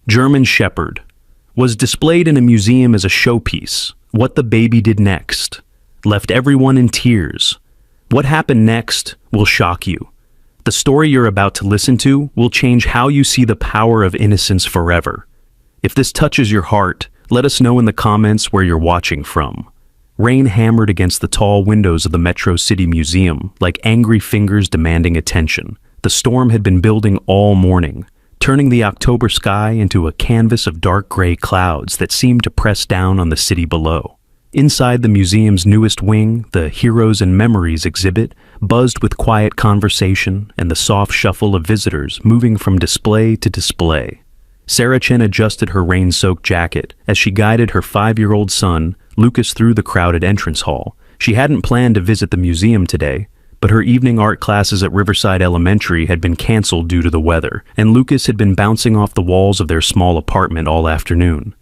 German Shepherd, was displayed in a museum as a showpiece. What the baby did next left everyone in tears. What happened next will shock you. The story you're about to listen to will change how you see the power of innocence forever. If this touches your heart, let us know in the comments where you're watching from. Rain hammered against the tall windows of the Metro City Museum like angry fingers demanding attention. The storm had been building all morning, turning the October sky into a canvas of dark gray clouds that seemed to press down on the city below. Inside the museum's newest wing, the Heroes and Memories exhibit buzzed with quiet conversation and the soft shuffle of visitors moving from display to display. Sarah Chen adjusted her rain-soaked jacket as she guided her 5-year-old son, Lucas, through the crowded entrance hall. She hadn't planned to visit the museum today, but her evening art classes at Riverside Elementary had been canceled due to the weather, and Lucas had been bouncing off the walls of their small apartment all afternoon.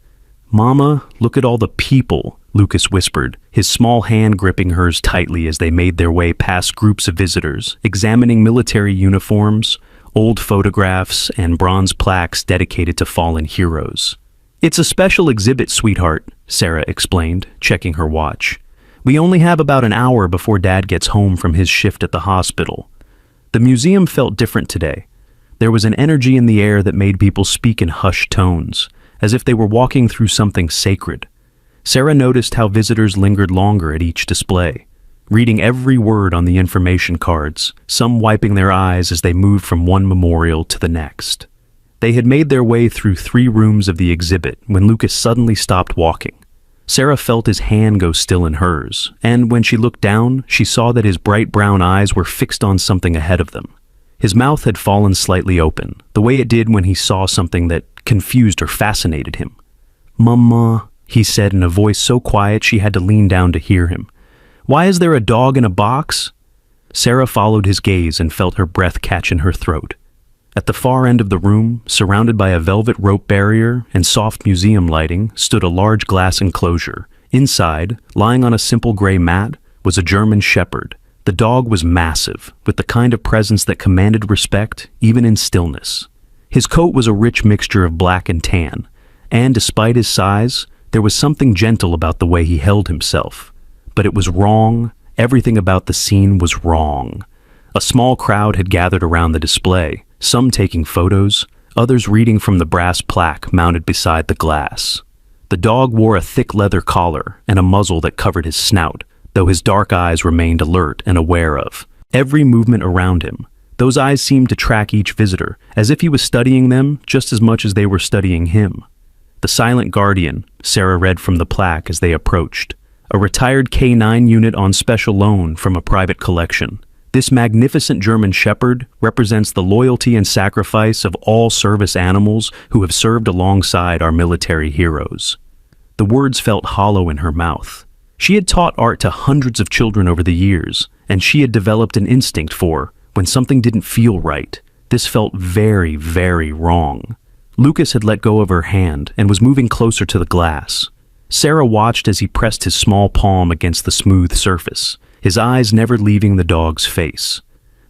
"Mama, look at all the people," Lucas whispered, his small hand gripping hers tightly as they made their way past groups of visitors, examining military uniforms, old photographs, and bronze plaques dedicated to fallen heroes. "It's a special exhibit, sweetheart," Sarah explained, checking her watch. "We only have about an hour before Dad gets home from his shift at the hospital." The museum felt different today. There was an energy in the air that made people speak in hushed tones, as if they were walking through something sacred. Sarah noticed how visitors lingered longer at each display, reading every word on the information cards, some wiping their eyes as they moved from one memorial to the next. They had made their way through 3 rooms of the exhibit when Lucas suddenly stopped walking. Sarah felt his hand go still in hers, and when she looked down, she saw that his bright brown eyes were fixed on something ahead of them. His mouth had fallen slightly open, the way it did when he saw something that confused or fascinated him. "Mama," he said in a voice so quiet she had to lean down to hear him. "Why is there a dog in a box?" Sarah followed his gaze and felt her breath catch in her throat. At the far end of the room, surrounded by a velvet rope barrier and soft museum lighting, stood a large glass enclosure. Inside, lying on a simple gray mat, was a German Shepherd. The dog was massive, with the kind of presence that commanded respect even in stillness. His coat was a rich mixture of black and tan, and despite his size, there was something gentle about the way he held himself. But it was wrong. Everything about the scene was wrong. A small crowd had gathered around the display, some taking photos, others reading from the brass plaque mounted beside the glass. The dog wore a thick leather collar and a muzzle that covered his snout, though his dark eyes remained alert and aware of every movement around him. Those eyes seemed to track each visitor, as if he was studying them just as much as they were studying him. "The Silent Guardian," Sarah read from the plaque as they approached. "A retired K9 unit on special loan from a private collection. This magnificent German Shepherd represents the loyalty and sacrifice of all service animals who have served alongside our military heroes." The words felt hollow in her mouth. She had taught art to hundreds of children over the years, and she had developed an instinct for when something didn't feel right. This felt very, very wrong. Lucas had let go of her hand and was moving closer to the glass. Sarah watched as he pressed his small palm against the smooth surface, his eyes never leaving the dog's face.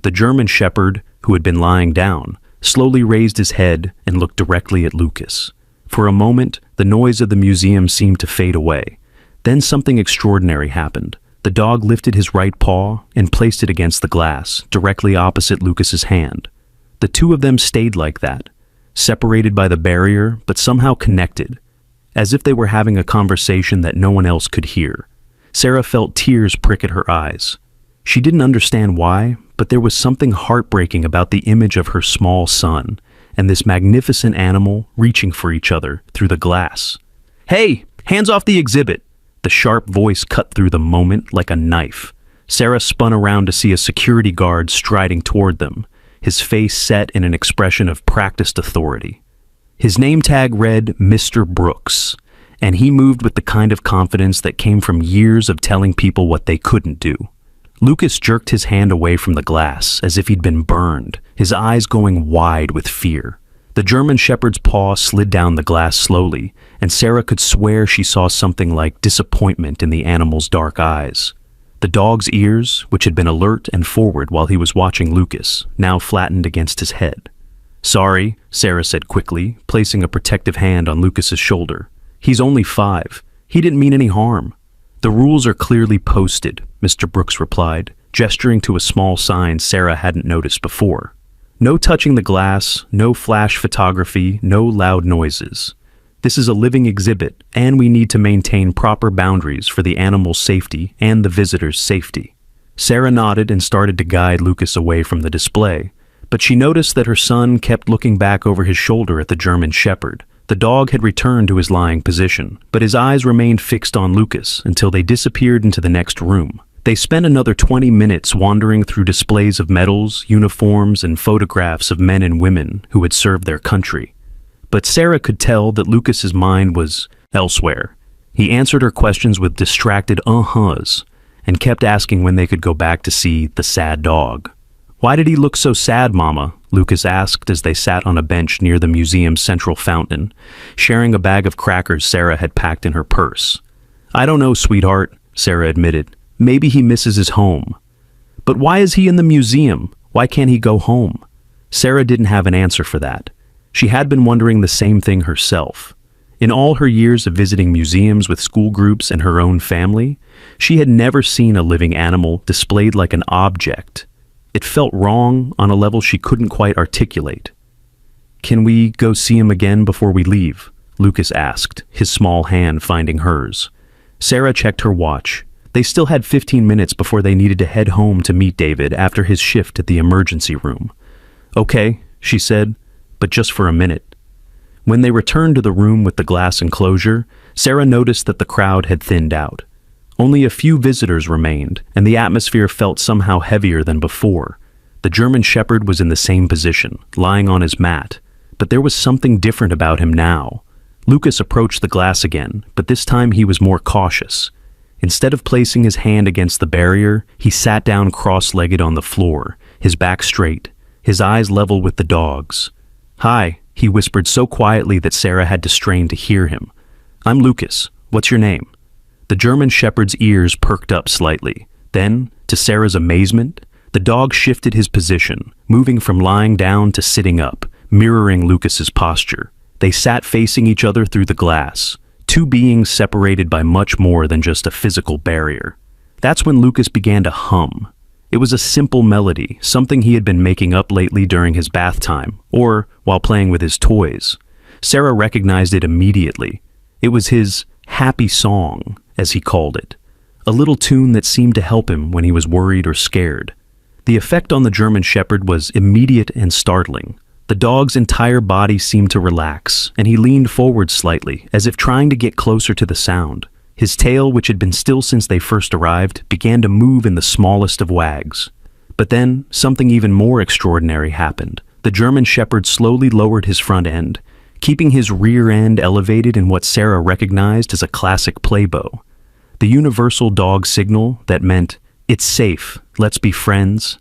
The German Shepherd, who had been lying down, slowly raised his head and looked directly at Lucas. For a moment, the noise of the museum seemed to fade away. Then something extraordinary happened. The dog lifted his right paw and placed it against the glass, directly opposite Lucas's hand. The two of them stayed like that, separated by the barrier, but somehow connected, as if they were having a conversation that no one else could hear. Sarah felt tears prick at her eyes. She didn't understand why, but there was something heartbreaking about the image of her small son and this magnificent animal reaching for each other through the glass. "Hey, hands off the exhibit!" The sharp voice cut through the moment like a knife. Sarah spun around to see a security guard striding toward them, his face set in an expression of practiced authority. His name tag read Mr. Brooks, and he moved with the kind of confidence that came from years of telling people what they couldn't do. Lucas jerked his hand away from the glass as if he'd been burned, his eyes going wide with fear. The German Shepherd's paw slid down the glass slowly, and Sarah could swear she saw something like disappointment in the animal's dark eyes. The dog's ears, which had been alert and forward while he was watching Lucas, now flattened against his head. "Sorry," Sarah said quickly, placing a protective hand on Lucas's shoulder. "He's only 5. He didn't mean any harm." "The rules are clearly posted," Mr. Brooks replied, gesturing to a small sign Sarah hadn't noticed before. "No touching the glass, no flash photography, no loud noises. This is a living exhibit, and we need to maintain proper boundaries for the animal's safety and the visitor's safety." Sarah nodded and started to guide Lucas away from the display, but she noticed that her son kept looking back over his shoulder at the German Shepherd. The dog had returned to his lying position, but his eyes remained fixed on Lucas until they disappeared into the next room. They spent another 20 minutes wandering through displays of medals, uniforms, and photographs of men and women who had served their country. But Sarah could tell that Lucas's mind was elsewhere. He answered her questions with distracted uh-huhs and kept asking when they could go back to see the sad dog. "Why did he look so sad, Mama?" Lucas asked as they sat on a bench near the museum's central fountain, sharing a bag of crackers Sarah had packed in her purse. "I don't know, sweetheart," Sarah admitted. "Maybe he misses his home." "But why is he in the museum? Why can't he go home?" Sarah didn't have an answer for that. She had been wondering the same thing herself. In all her years of visiting museums with school groups and her own family, she had never seen a living animal displayed like an object. It felt wrong on a level she couldn't quite articulate. "Can we go see him again before we leave?" Lucas asked, his small hand finding hers. Sarah checked her watch. They still had 15 minutes before they needed to head home to meet David after his shift at the emergency room. "Okay," she said, "but just for a minute." When they returned to the room with the glass enclosure, Sarah noticed that the crowd had thinned out. Only a few visitors remained, and the atmosphere felt somehow heavier than before. The German Shepherd was in the same position, lying on his mat, but there was something different about him now. Lucas approached the glass again, but this time he was more cautious. Instead of placing his hand against the barrier, he sat down cross-legged on the floor, his back straight, his eyes level with the dog's. "Hi," he whispered so quietly that Sarah had to strain to hear him. "I'm Lucas. What's your name?" The German Shepherd's ears perked up slightly. Then, to Sarah's amazement, the dog shifted his position, moving from lying down to sitting up, mirroring Lucas's posture. They sat facing each other through the glass, two beings separated by much more than just a physical barrier. That's when Lucas began to hum. It was a simple melody, something he had been making up lately during his bath time, or while playing with his toys. Sarah recognized it immediately. It was his happy song, as he called it, a little tune that seemed to help him when he was worried or scared. The effect on the German Shepherd was immediate and startling. The dog's entire body seemed to relax, and he leaned forward slightly, as if trying to get closer to the sound. His tail, which had been still since they first arrived, began to move in the smallest of wags. But then, something even more extraordinary happened. The German Shepherd slowly lowered his front end, keeping his rear end elevated in what Sarah recognized as a classic playbow. The universal dog signal that meant, "It's safe, let's be friends."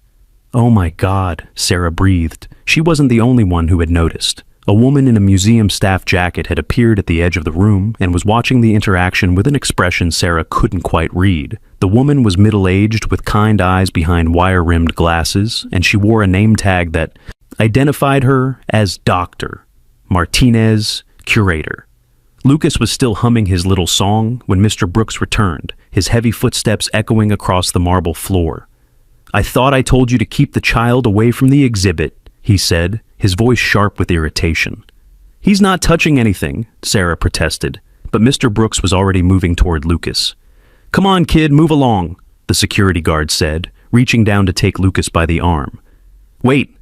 "Oh my God," Sarah breathed. She wasn't the only one who had noticed. A woman in a museum staff jacket had appeared at the edge of the room and was watching the interaction with an expression Sarah couldn't quite read. The woman was middle-aged with kind eyes behind wire-rimmed glasses, and she wore a name tag that identified her as Dr. Martinez, curator. Lucas was still humming his little song when Mr. Brooks returned, his heavy footsteps echoing across the marble floor. "I thought I told you to keep the child away from the exhibit," he said, his voice sharp with irritation. "He's not touching anything," Sarah protested, but Mr. Brooks was already moving toward Lucas. "Come on, kid, move along," the security guard said, reaching down to take Lucas by the arm. "Wait."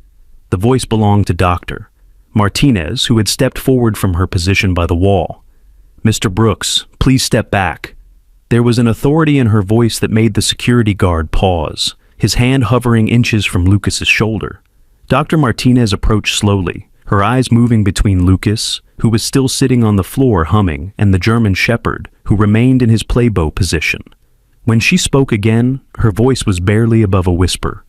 The voice belonged to Dr. Martinez, who had stepped forward from her position by the wall. "Mr. Brooks, please step back." There was an authority in her voice that made the security guard pause, his hand hovering inches from Lucas's shoulder. Dr. Martinez approached slowly, her eyes moving between Lucas, who was still sitting on the floor humming, and the German Shepherd, who remained in his playbow position. When she spoke again, her voice was barely above a whisper.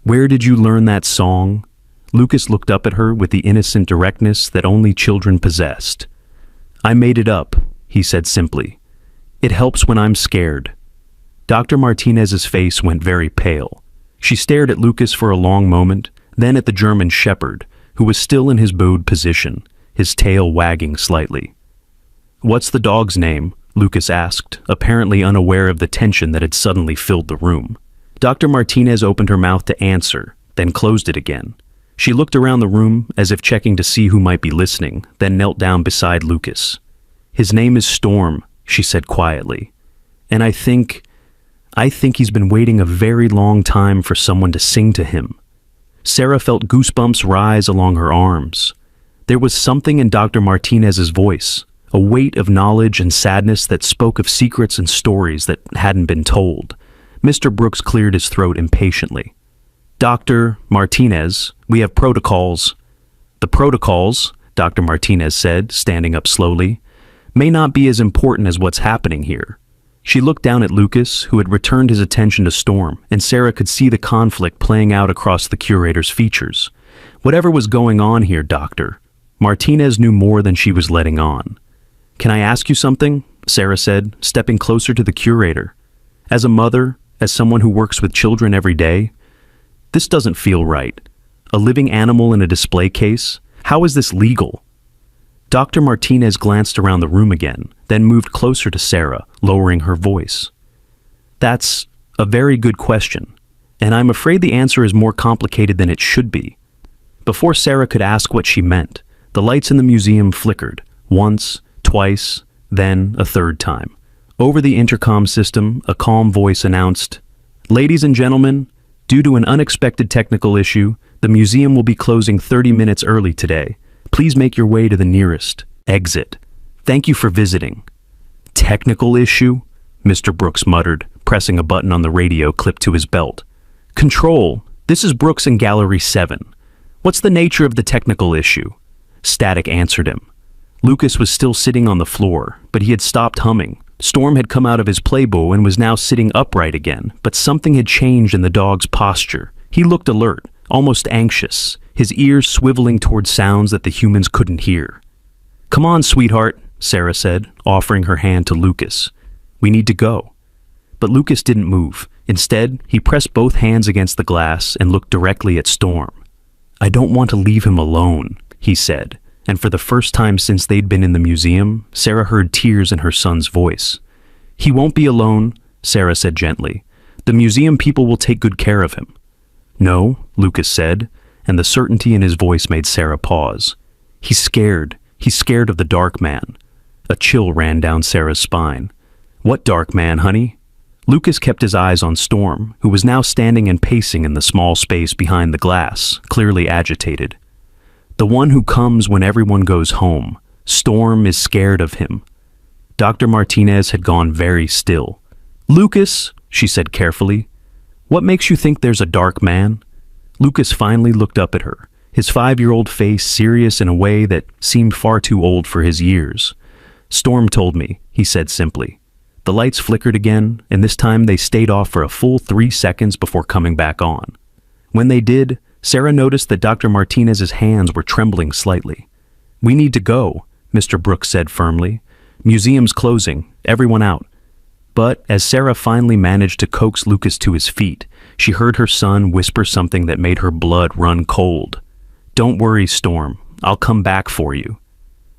"Where did you learn that song?" Lucas looked up at her with the innocent directness that only children possessed. "I made it up," he said simply. "It helps when I'm scared." Dr. Martinez's face went very pale. She stared at Lucas for a long moment, then at the German Shepherd, who was still in his bowed position, his tail wagging slightly. "What's the dog's name?" Lucas asked, apparently unaware of the tension that had suddenly filled the room. Dr. Martinez opened her mouth to answer, then closed it again. She looked around the room as if checking to see who might be listening, then knelt down beside Lucas. "His name is Storm," she said quietly. "And I think he's been waiting a very long time for someone to sing to him." Sarah felt goosebumps rise along her arms. There was something in Dr. Martinez's voice, a weight of knowledge and sadness that spoke of secrets and stories that hadn't been told. Mr. Brooks cleared his throat impatiently. "Dr. Martinez, we have protocols." "The protocols," Dr. Martinez said, standing up slowly, "may not be as important as what's happening here." She looked down at Lucas, who had returned his attention to Storm, and Sarah could see the conflict playing out across the curator's features. "Whatever was going on here, Doctor." Martinez knew more than she was letting on. "Can I ask you something?" Sarah said, stepping closer to the curator. "As a mother, as someone who works with children every day, this doesn't feel right. A living animal in a display case? How is this legal?" Dr. Martinez glanced around the room again, then moved closer to Sarah, lowering her voice. "That's a very good question, and I'm afraid the answer is more complicated than it should be." Before Sarah could ask what she meant, the lights in the museum flickered, once, twice, then a third time. Over the intercom system, a calm voice announced, "Ladies and gentlemen, due to an unexpected technical issue, the museum will be closing 30 minutes early today. Please make your way to the nearest exit. Thank you for visiting." "Technical issue?" Mr. Brooks muttered, pressing a button on the radio clipped to his belt. "Control, this is Brooks in Gallery 7. What's the nature of the technical issue?" Static answered him. Lucas was still sitting on the floor, but he had stopped humming. Storm had come out of his playbow and was now sitting upright again, but something had changed in the dog's posture. He looked alert, almost anxious, his ears swiveling toward sounds that the humans couldn't hear. "Come on, sweetheart," Sarah said, offering her hand to Lucas. "We need to go." But Lucas didn't move. Instead, he pressed both hands against the glass and looked directly at Storm. "I don't want to leave him alone," he said, and for the first time since they'd been in the museum, Sarah heard tears in her son's voice. "He won't be alone," Sarah said gently. "The museum people will take good care of him." "No," Lucas said, and the certainty in his voice made Sarah pause. He's scared of the dark man." A chill ran down Sarah's spine. "What dark man, honey?" Lucas kept his eyes on Storm, who was now standing and pacing in the small space behind the glass, clearly agitated. "The one who comes when everyone goes home. Storm is scared of him." Dr. Martinez had gone very still. "Lucas," she said carefully, "what makes you think there's a dark man?" Lucas finally looked up at her, his 5-year-old face serious in a way that seemed far too old for his years. "Storm told me," he said simply. The lights flickered again, and this time they stayed off for a full 3 seconds before coming back on. When they did, Sarah noticed that Dr. Martinez's hands were trembling slightly. "We need to go," Mr. Brooks said firmly. "Museum's closing, everyone out." But as Sarah finally managed to coax Lucas to his feet, she heard her son whisper something that made her blood run cold. "Don't worry, Storm. I'll come back for you."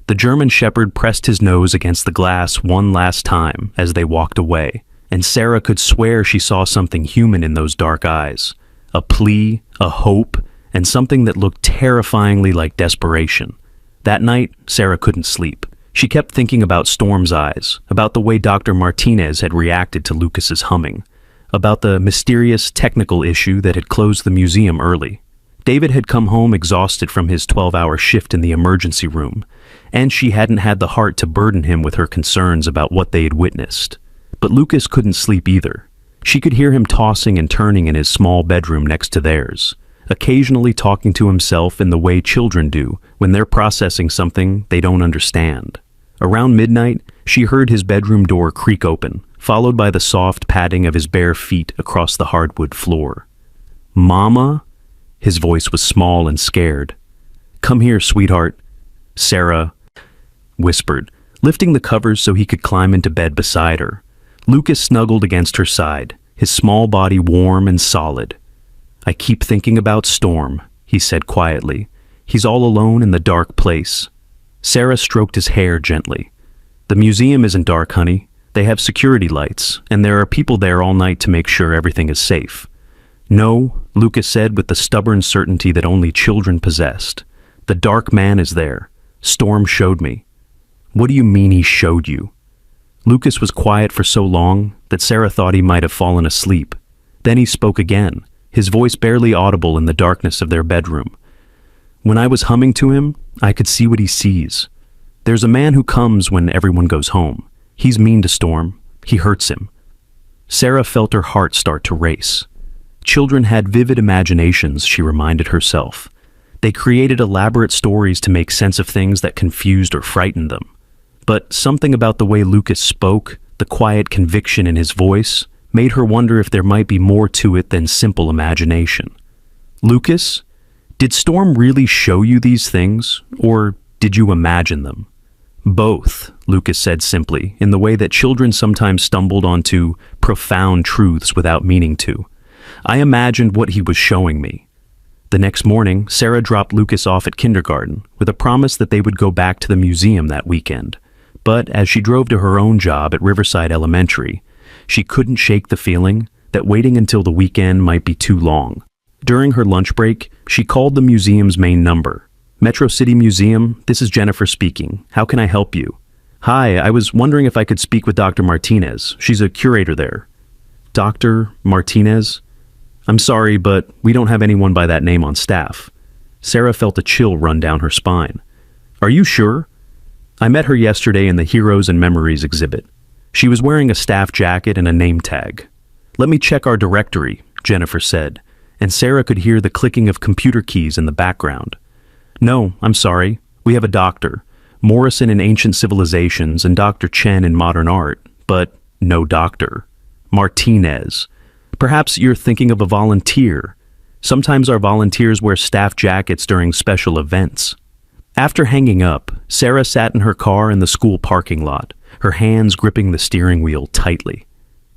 The German Shepherd pressed his nose against the glass one last time as they walked away, and Sarah could swear she saw something human in those dark eyes. A plea, a hope, and something that looked terrifyingly like desperation. That night, Sarah couldn't sleep. She kept thinking about Storm's eyes, about the way Dr. Martinez had reacted to Lucas's humming, about the mysterious technical issue that had closed the museum early. David had come home exhausted from his 12-hour shift in the emergency room, and she hadn't had the heart to burden him with her concerns about what they had witnessed. But Lucas couldn't sleep either. She could hear him tossing and turning in his small bedroom next to theirs, occasionally talking to himself in the way children do when they're processing something they don't understand. Around midnight, she heard his bedroom door creak open, followed by the soft padding of his bare feet across the hardwood floor. "Mama?" His voice was small and scared. "Come here, sweetheart," Sarah whispered, lifting the covers so he could climb into bed beside her. Lucas snuggled against her side, his small body warm and solid. "I keep thinking about Storm," he said quietly. He's all alone in the dark place. Sarah stroked his hair gently. The museum isn't dark, honey. They have security lights, and there are people there all night to make sure everything is safe. No, Lucas said with the stubborn certainty that only children possessed. The dark man is there. Storm showed me. What do you mean he showed you? Lucas was quiet for so long that Sarah thought he might have fallen asleep. Then he spoke again, his voice barely audible in the darkness of their bedroom. When I was humming to him, I could see what he sees. There's a man who comes when everyone goes home. He's mean to Storm. He hurts him. Sarah felt her heart start to race. Children had vivid imaginations, she reminded herself. They created elaborate stories to make sense of things that confused or frightened them. But something about the way Lucas spoke, the quiet conviction in his voice, made her wonder if there might be more to it than simple imagination. Lucas, did Storm really show you these things, or did you imagine them? Both, Lucas said simply, in the way that children sometimes stumbled onto profound truths without meaning to. I imagined what he was showing me. The next morning, Sarah dropped Lucas off at kindergarten with a promise that they would go back to the museum that weekend. But as she drove to her own job at Riverside Elementary, she couldn't shake the feeling that waiting until the weekend might be too long. During her lunch break, she called the museum's main number. Metro City Museum, this is Jennifer speaking. How can I help you? Hi, I was wondering if I could speak with Dr. Martinez. She's a curator there. Dr. Martinez? I'm sorry, but we don't have anyone by that name on staff. Sarah felt a chill run down her spine. Are you sure? I met her yesterday in the Heroes and Memories exhibit. She was wearing a staff jacket and a name tag. Let me check our directory, Jennifer said, and Sarah could hear the clicking of computer keys in the background. No, I'm sorry. We have a doctor, Morrison in Ancient Civilizations and Dr. Chen in Modern Art, but no doctor. Martinez. Perhaps you're thinking of a volunteer. Sometimes our volunteers wear staff jackets during special events. After hanging up, Sarah sat in her car in the school parking lot, her hands gripping the steering wheel tightly.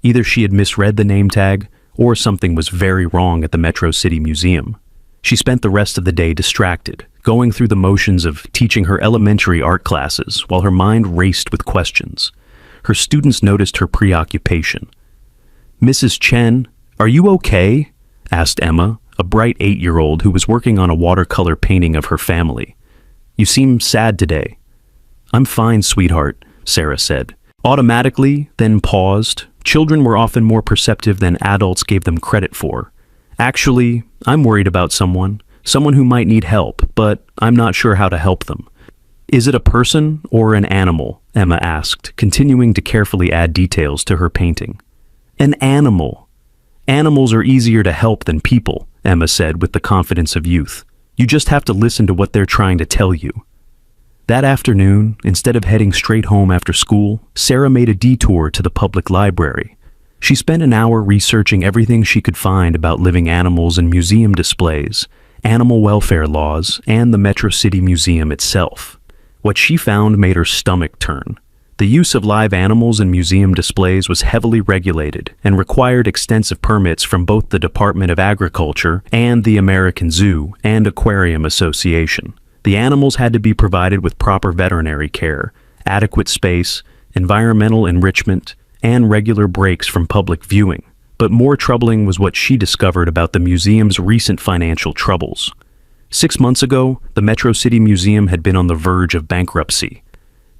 Either she had misread the name tag, or something was very wrong at the Metro City Museum. She spent the rest of the day distracted, going through the motions of teaching her elementary art classes while her mind raced with questions. Her students noticed her preoccupation. Mrs. Chen, are you okay? Asked Emma, a bright 8-year-old who was working on a watercolor painting of her family. You seem sad today. I'm fine, sweetheart, Sarah said. Automatically, then paused. Children were often more perceptive than adults gave them credit for. Actually, I'm worried about someone who might need help, but I'm not sure how to help them. Is it a person or an animal? Emma asked, continuing to carefully add details to her painting. An animal. Animals are easier to help than people, Emma said with the confidence of youth. You just have to listen to what they're trying to tell you. That afternoon, instead of heading straight home after school, Sarah made a detour to the public library. She spent an hour researching everything she could find about living animals and museum displays, animal welfare laws, and the Metro City Museum itself. What she found made her stomach turn. The use of live animals in museum displays was heavily regulated and required extensive permits from both the Department of Agriculture and the American Zoo and Aquarium Association. The animals had to be provided with proper veterinary care, adequate space, environmental enrichment, and regular breaks from public viewing. But more troubling was what she discovered about the museum's recent financial troubles. 6 months ago, the Metro City Museum had been on the verge of bankruptcy.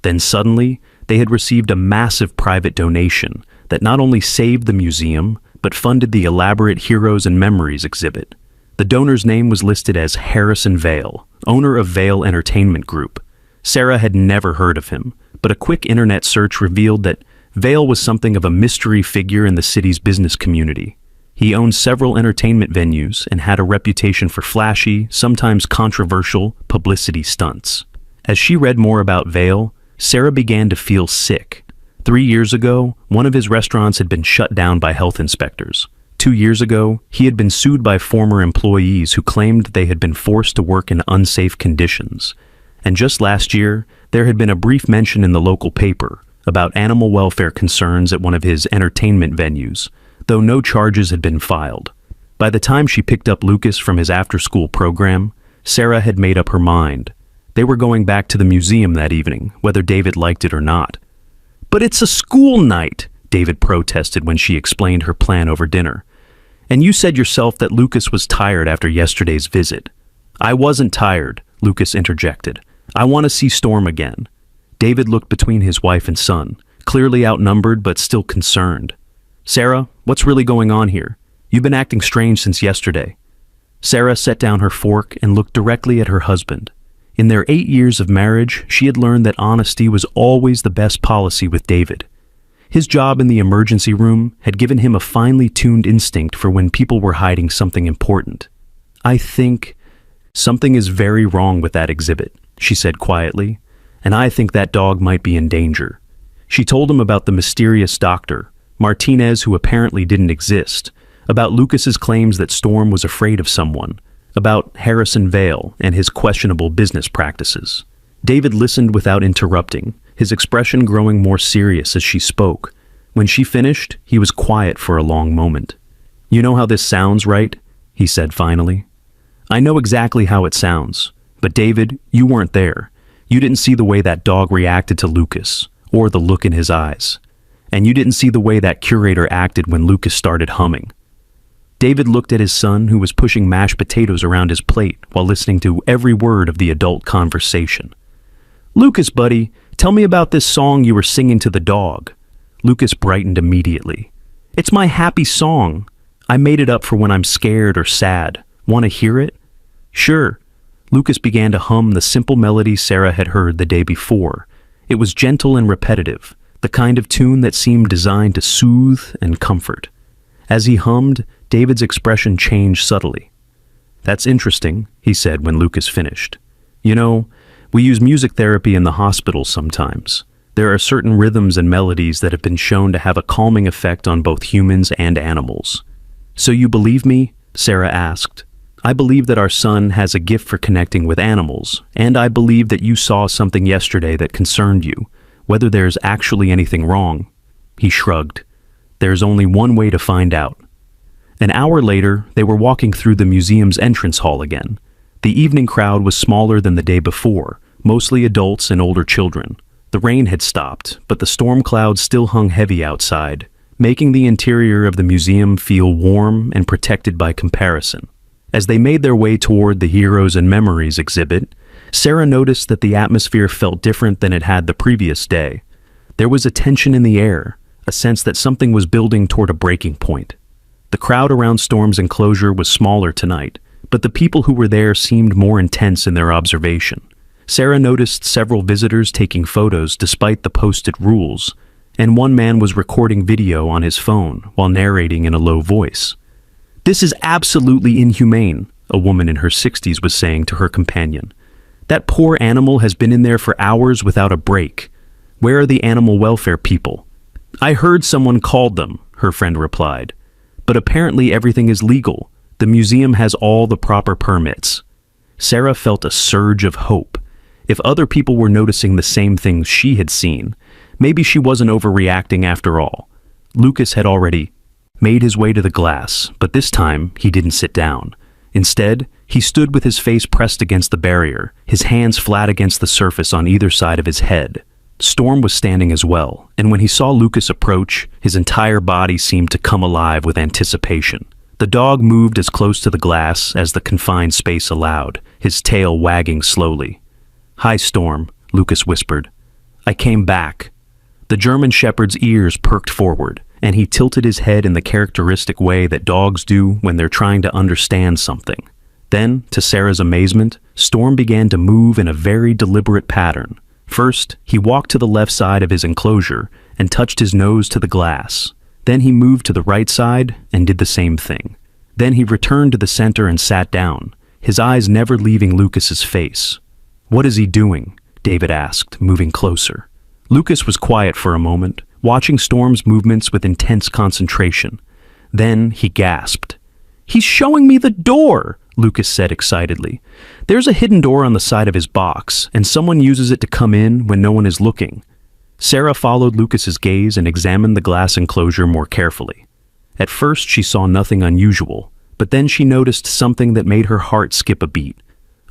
Then suddenly, they had received a massive private donation that not only saved the museum, but funded the elaborate Heroes and Memories exhibit. The donor's name was listed as Harrison Vale, owner of Vale Entertainment Group. Sarah had never heard of him, but a quick internet search revealed that Vale was something of a mystery figure in the city's business community. He owned several entertainment venues and had a reputation for flashy, sometimes controversial, publicity stunts. As she read more about Vale, Sarah began to feel sick. 3 years ago, one of his restaurants had been shut down by health inspectors. 2 years ago, he had been sued by former employees who claimed they had been forced to work in unsafe conditions. And just last year, there had been a brief mention in the local paper about animal welfare concerns at one of his entertainment venues, though no charges had been filed. By the time she picked up Lucas from his after-school program, Sarah had made up her mind. They were going back to the museum that evening, whether David liked it or not. "But it's a school night," David protested when she explained her plan over dinner. "And you said yourself that Lucas was tired after yesterday's visit." "I wasn't tired," Lucas interjected. "I want to see Storm again." David looked between his wife and son, clearly outnumbered but still concerned. "Sarah, what's really going on here? You've been acting strange since yesterday." Sarah set down her fork and looked directly at her husband. In their 8 years of marriage, she had learned that honesty was always the best policy with David. His job in the emergency room had given him a finely tuned instinct for when people were hiding something important. "I think something is very wrong with that exhibit," she said quietly, "and I think that dog might be in danger." She told him about the mysterious doctor, Martinez, who apparently didn't exist, about Lucas's claims that Storm was afraid of someone, about Harrison Vale and his questionable business practices. David listened without interrupting, his expression growing more serious as she spoke. When she finished, he was quiet for a long moment. "You know how this sounds, right?" he said finally. "I know exactly how it sounds, but David, you weren't there. You didn't see the way that dog reacted to Lucas, or the look in his eyes. And you didn't see the way that curator acted when Lucas started humming." David looked at his son, who was pushing mashed potatoes around his plate while listening to every word of the adult conversation. "Lucas, buddy, tell me about this song you were singing to the dog." Lucas brightened immediately. "It's my happy song. I made it up for when I'm scared or sad. Want to hear it?" "Sure." Lucas began to hum the simple melody Sarah had heard the day before. It was gentle and repetitive, the kind of tune that seemed designed to soothe and comfort. As he hummed, David's expression changed subtly. "That's interesting," he said when Lucas finished. "You know, we use music therapy in the hospital sometimes. There are certain rhythms and melodies that have been shown to have a calming effect on both humans and animals." "So you believe me?" Sarah asked. "I believe that our son has a gift for connecting with animals, and I believe that you saw something yesterday that concerned you, whether there's actually anything wrong." He shrugged. "There's only one way to find out." An hour later, they were walking through the museum's entrance hall again. The evening crowd was smaller than the day before, mostly adults and older children. The rain had stopped, but the storm clouds still hung heavy outside, making the interior of the museum feel warm and protected by comparison. As they made their way toward the Heroes and Memories exhibit, Sarah noticed that the atmosphere felt different than it had the previous day. There was a tension in the air, a sense that something was building toward a breaking point. The crowd around Storm's enclosure was smaller tonight, but the people who were there seemed more intense in their observation. Sarah noticed several visitors taking photos despite the posted rules, and one man was recording video on his phone while narrating in a low voice. "This is absolutely inhumane," a woman in her 60s was saying to her companion. "That poor animal has been in there for hours without a break. Where are the animal welfare people?" "I heard someone called them," her friend replied. "But apparently everything is legal. The museum has all the proper permits." Sarah felt a surge of hope. If other people were noticing the same things she had seen, maybe she wasn't overreacting after all. Lucas had already made his way to the glass, but this time he didn't sit down. Instead, he stood with his face pressed against the barrier, his hands flat against the surface on either side of his head. Storm was standing as well, and when he saw Lucas approach, his entire body seemed to come alive with anticipation. The dog moved as close to the glass as the confined space allowed, his tail wagging slowly. "Hi, Storm," Lucas whispered. "I came back." The German Shepherd's ears perked forward, and he tilted his head in the characteristic way that dogs do when they're trying to understand something. Then, to Sarah's amazement, Storm began to move in a very deliberate pattern. First, he walked to the left side of his enclosure and touched his nose to the glass. Then he moved to the right side and did the same thing. Then he returned to the center and sat down, his eyes never leaving Lucas's face. "What is he doing?" David asked, moving closer. Lucas was quiet for a moment, watching Storm's movements with intense concentration. Then he gasped. "He's showing me the door!" Lucas said excitedly. "There's a hidden door on the side of his box, and someone uses it to come in when no one is looking." Sarah followed Lucas's gaze and examined the glass enclosure more carefully. At first she saw nothing unusual, but then she noticed something that made her heart skip a beat.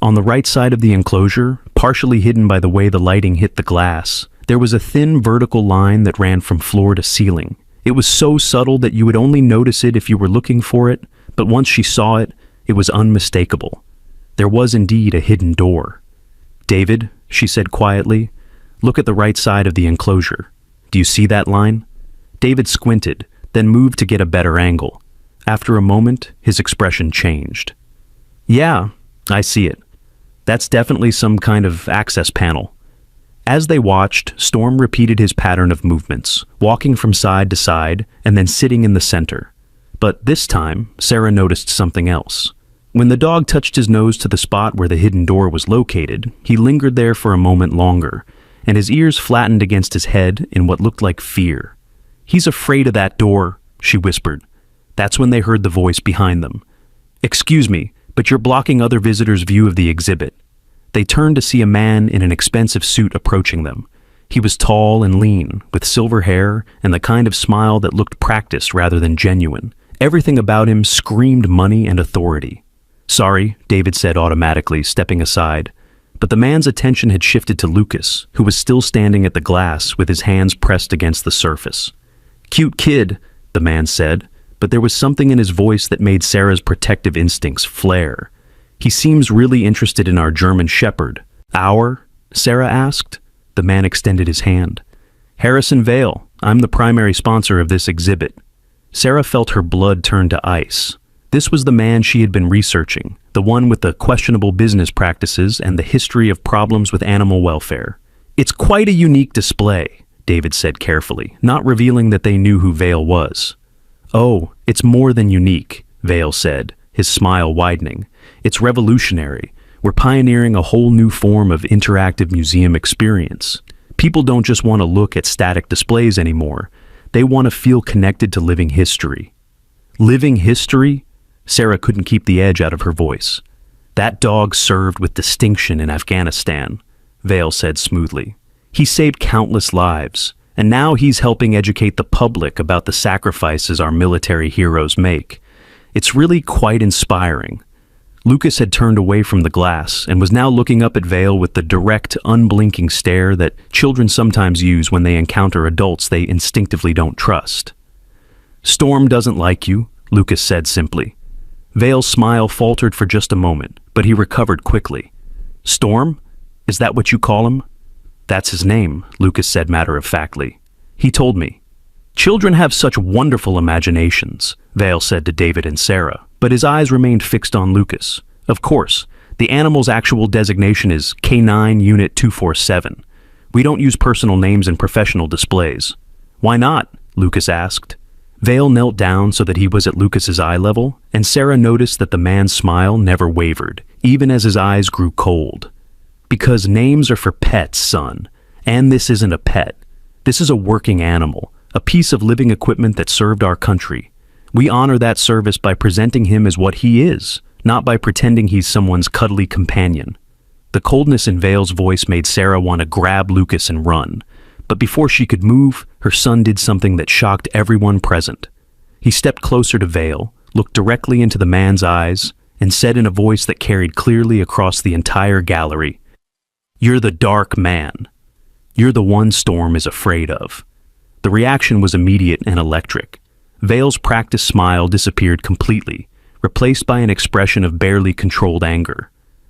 On the right side of the enclosure, partially hidden by the way the lighting hit the glass, there was a thin vertical line that ran from floor to ceiling. It was so subtle that you would only notice it if you were looking for it, but once she saw it, it was unmistakable. There was indeed a hidden door. "David," she said quietly, "look at the right side of the enclosure. Do you see that line?" David squinted, then moved to get a better angle. After a moment, his expression changed. "Yeah, I see it. That's definitely some kind of access panel." As they watched, Storm repeated his pattern of movements, walking from side to side and then sitting in the center. But this time, Sarah noticed something else. When the dog touched his nose to the spot where the hidden door was located, he lingered there for a moment longer, and his ears flattened against his head in what looked like fear. "He's afraid of that door," she whispered. That's when they heard the voice behind them. "Excuse me, but you're blocking other visitors' view of the exhibit." They turned to see a man in an expensive suit approaching them. He was tall and lean, with silver hair and the kind of smile that looked practiced rather than genuine. Everything about him screamed money and authority. "Sorry," David said automatically, stepping aside. But the man's attention had shifted to Lucas, who was still standing at the glass with his hands pressed against the surface. "Cute kid," the man said, but there was something in his voice that made Sarah's protective instincts flare. "He seems really interested in our German Shepherd." "Our?" Sarah asked. The man extended his hand. "Harrison Vale. I'm the primary sponsor of this exhibit." Sarah felt her blood turn to ice. This was the man she had been researching, the one with the questionable business practices and the history of problems with animal welfare. "It's quite a unique display," David said carefully, not revealing that they knew who Vale was. "Oh, it's more than unique," Vale said, his smile widening. "It's revolutionary. We're pioneering a whole new form of interactive museum experience. People don't just want to look at static displays anymore. They want to feel connected to living history." "Living history?" Sarah couldn't keep the edge out of her voice. "That dog served with distinction in Afghanistan," Vale said smoothly. "He saved countless lives, and now he's helping educate the public about the sacrifices our military heroes make. It's really quite inspiring." Lucas had turned away from the glass and was now looking up at Vale with the direct, unblinking stare that children sometimes use when they encounter adults they instinctively don't trust. "Storm doesn't like you," Lucas said simply. Vale's smile faltered for just a moment, but he recovered quickly. "Storm? Is that what you call him?" "That's his name," Lucas said matter-of-factly. "He told me." "Children have such wonderful imaginations," Vale said to David and Sarah, but his eyes remained fixed on Lucas. "Of course, the animal's actual designation is K9 Unit 247. We don't use personal names in professional displays." "Why not?" Lucas asked. Vale knelt down so that he was at Lucas's eye level, and Sarah noticed that the man's smile never wavered, even as his eyes grew cold. "Because names are for pets, son. And this isn't a pet. This is a working animal, a piece of living equipment that served our country. We honor that service by presenting him as what he is, not by pretending he's someone's cuddly companion." The coldness in Vale's voice made Sarah want to grab Lucas and run. But before she could move, her son did something that shocked everyone present. He stepped closer to Vale, looked directly into the man's eyes, and said in a voice that carried clearly across the entire gallery, "You're the dark man. You're the one Storm is afraid of." The reaction was immediate and electric. Vale's practiced smile disappeared completely, replaced by an expression of barely controlled anger.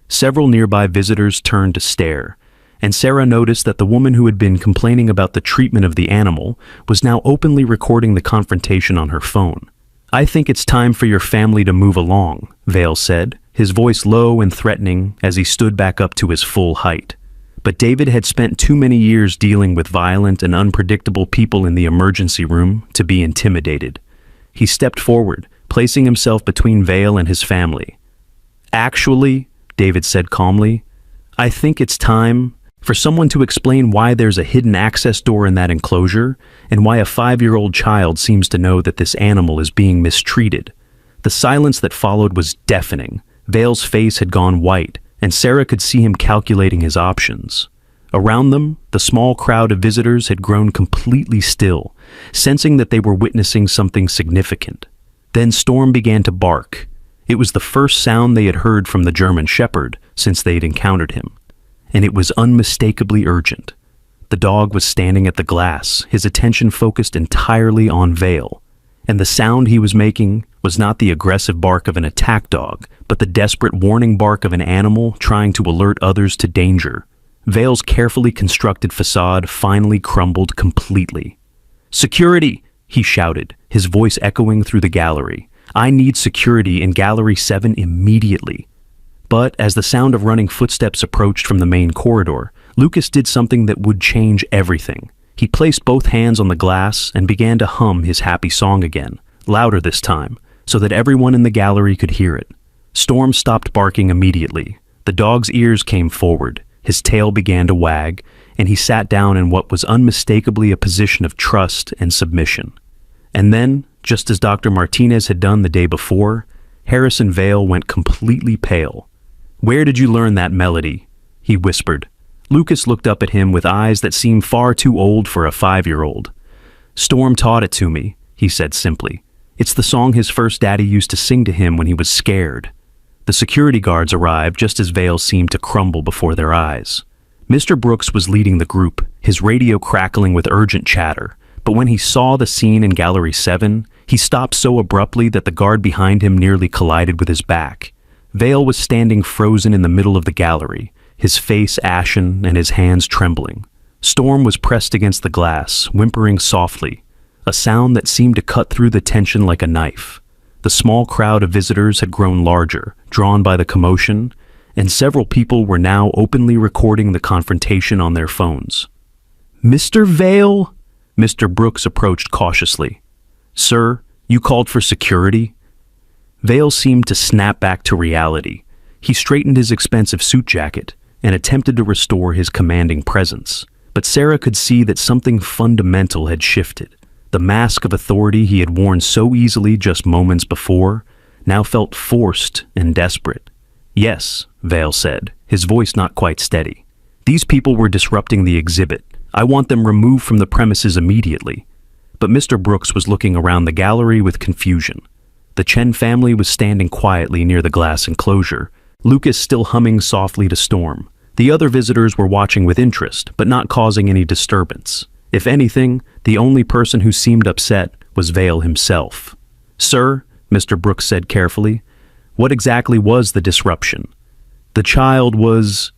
Several nearby visitors turned to stare, and Sarah noticed that the woman who had been complaining about the treatment of the animal was now openly recording the confrontation on her phone. "I think it's time for your family to move along," Vale said, his voice low and threatening as he stood back up to his full height. But David had spent too many years dealing with violent and unpredictable people in the emergency room to be intimidated. He stepped forward, placing himself between Vale and his family. "Actually," David said calmly, "I think it's time for someone to explain why there's a hidden access door in that enclosure and why a 5-year-old child seems to know that this animal is being mistreated." The silence that followed was deafening. Vale's face had gone white, and Sarah could see him calculating his options. Around them, the small crowd of visitors had grown completely still, sensing that they were witnessing something significant. Then Storm began to bark. It was the first sound they had heard from the German Shepherd, since they'd encountered him, and it was unmistakably urgent. The dog was standing at the glass, his attention focused entirely on Vale, and the sound he was making was not the aggressive bark of an attack dog, but the desperate warning bark of an animal trying to alert others to danger. Vale's carefully constructed facade finally crumbled completely. "Security!" he shouted, his voice echoing through the gallery. "I need security in Gallery 7 immediately." But as the sound of running footsteps approached from the main corridor, Lucas did something that would change everything. He placed both hands on the glass and began to hum his happy song again, louder this time, so that everyone in the gallery could hear it. Storm stopped barking immediately. The dog's ears came forward, his tail began to wag, and he sat down in what was unmistakably a position of trust and submission. And then, just as Dr. Martinez had done the day before, Harrison Vale went completely pale. "Where did you learn that melody?" he whispered. Lucas looked up at him with eyes that seemed far too old for a 5-year-old. "Storm taught it to me," he said simply. "It's the song his first daddy used to sing to him when he was scared." The security guards arrived just as Vale seemed to crumble before their eyes. Mr. Brooks was leading the group, his radio crackling with urgent chatter, but when he saw the scene in Gallery 7, he stopped so abruptly that the guard behind him nearly collided with his back. Vale was standing frozen in the middle of the gallery, his face ashen and his hands trembling. Storm was pressed against the glass, whimpering softly, a sound that seemed to cut through the tension like a knife. The small crowd of visitors had grown larger, drawn by the commotion, and several people were now openly recording the confrontation on their phones. "Mr. Vale?" Mr. Brooks approached cautiously. "Sir, you called for security?" Vale seemed to snap back to reality. He straightened his expensive suit jacket and attempted to restore his commanding presence. But Sarah could see that something fundamental had shifted. The mask of authority he had worn so easily just moments before now felt forced and desperate. "Yes," Vale said, his voice not quite steady. "These people were disrupting the exhibit. I want them removed from the premises immediately." But Mr. Brooks was looking around the gallery with confusion. The Chen family was standing quietly near the glass enclosure, Lucas still humming softly to Storm. The other visitors were watching with interest, but not causing any disturbance. If anything, the only person who seemed upset was Vale himself. "Sir," Mr. Brooks said carefully, "what exactly was the disruption?" "The child was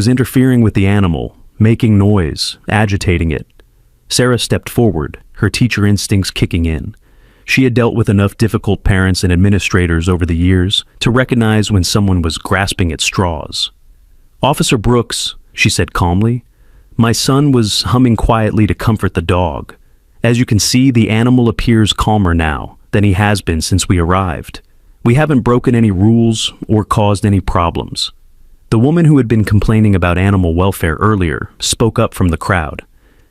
interfering with the animal, making noise, agitating it." Sarah stepped forward, her teacher instincts kicking in. She had dealt with enough difficult parents and administrators over the years to recognize when someone was grasping at straws. "Officer Brooks," she said calmly, "my son was humming quietly to comfort the dog. As you can see, the animal appears calmer now than he has been since we arrived. We haven't broken any rules or caused any problems." The woman who had been complaining about animal welfare earlier spoke up from the crowd.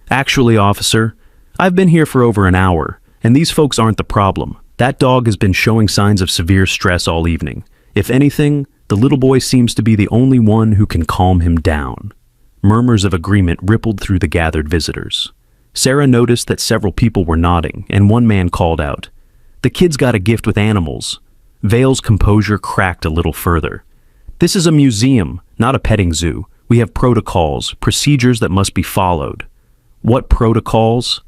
"Actually, officer, I've been here for over an hour, and these folks aren't the problem. That dog has been showing signs of severe stress all evening. If anything, the little boy seems to be the only one who can calm him down." Murmurs of agreement rippled through the gathered visitors. Sarah noticed that several people were nodding, and one man called out, "The kid's got a gift with animals." Vale's composure cracked a little further. "This is a museum, not a petting zoo. We have protocols, procedures that must be followed." "What protocols?"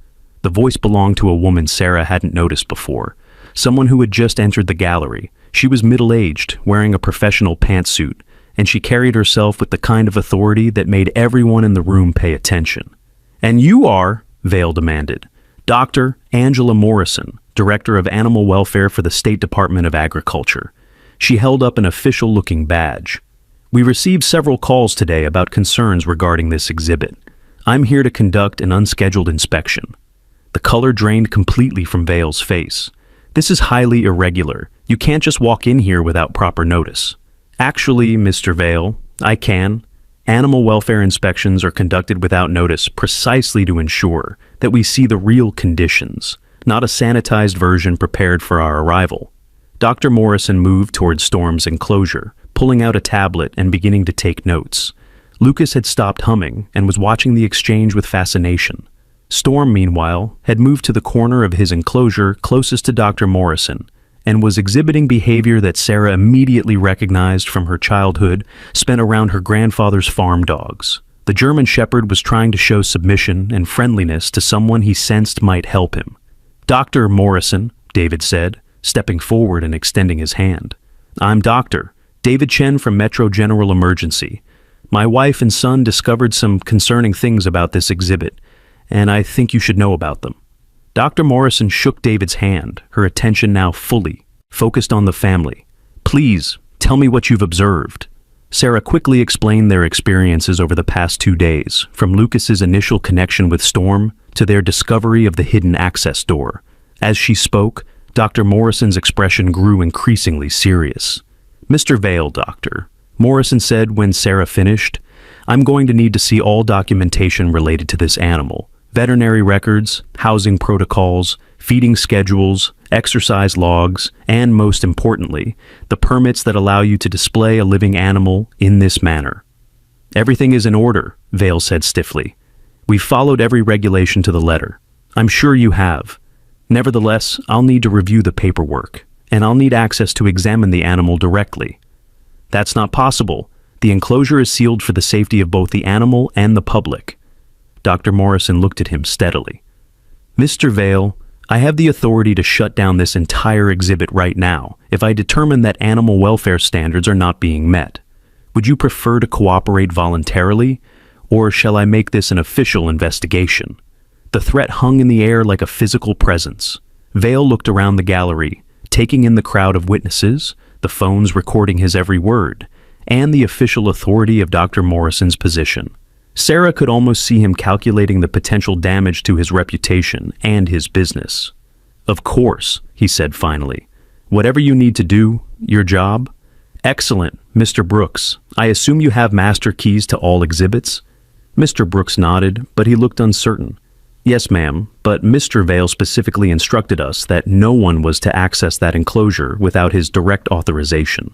The voice belonged to a woman Sarah hadn't noticed before, someone who had just entered the gallery. She was middle-aged, wearing a professional pantsuit, and she carried herself with the kind of authority that made everyone in the room pay attention. "And you are," Vale demanded. "Dr. Angela Morrison, Director of Animal Welfare for the State Department of Agriculture." She held up an official-looking badge. "We received several calls today about concerns regarding this exhibit. I'm here to conduct an unscheduled inspection." The color drained completely from Vale's face. "This is highly irregular. You can't just walk in here without proper notice." "Actually, Mr. Vale, I can. Animal welfare inspections are conducted without notice precisely to ensure that we see the real conditions, not a sanitized version prepared for our arrival." Dr. Morrison moved towards Storm's enclosure, pulling out a tablet and beginning to take notes. Lucas had stopped humming and was watching the exchange with fascination. Storm, meanwhile, had moved to the corner of his enclosure closest to Dr. Morrison and was exhibiting behavior that Sarah immediately recognized from her childhood spent around her grandfather's farm dogs. The German Shepherd was trying to show submission and friendliness to someone he sensed might help him. "Dr. Morrison," David said, stepping forward and extending his hand. "I'm Dr. David Chen from Metro General Emergency. My wife and son discovered some concerning things about this exhibit, and I think you should know about them." Dr. Morrison shook David's hand, her attention now fully focused on the family. "Please, tell me what you've observed." Sarah quickly explained their experiences over the past 2 days, from Lucas's initial connection with Storm to their discovery of the hidden access door. As she spoke, Dr. Morrison's expression grew increasingly serious. "Mr. Vale, Doctor," Morrison said when Sarah finished, "I'm going to need to see all documentation related to this animal. Veterinary records, housing protocols, feeding schedules, exercise logs, and most importantly, the permits that allow you to display a living animal in this manner." "Everything is in order," Vale said stiffly. "We've followed every regulation to the letter. I'm sure you have. Nevertheless, I'll need to review the paperwork, and I'll need access to examine the animal directly." "That's not possible. The enclosure is sealed for the safety of both the animal and the public." Dr. Morrison looked at him steadily. "Mr. Vale, I have the authority to shut down this entire exhibit right now if I determine that animal welfare standards are not being met. Would you prefer to cooperate voluntarily, or shall I make this an official investigation?" The threat hung in the air like a physical presence. Vale looked around the gallery, taking in the crowd of witnesses, the phones recording his every word, and the official authority of Dr. Morrison's position. Sarah could almost see him calculating the potential damage to his reputation and his business. "Of course," he said finally. "Whatever you need to do, your job." "Excellent, Mr. Brooks. I assume you have master keys to all exhibits?" Mr. Brooks nodded, but he looked uncertain. "Yes, ma'am, but Mr. Vale specifically instructed us that no one was to access that enclosure without his direct authorization."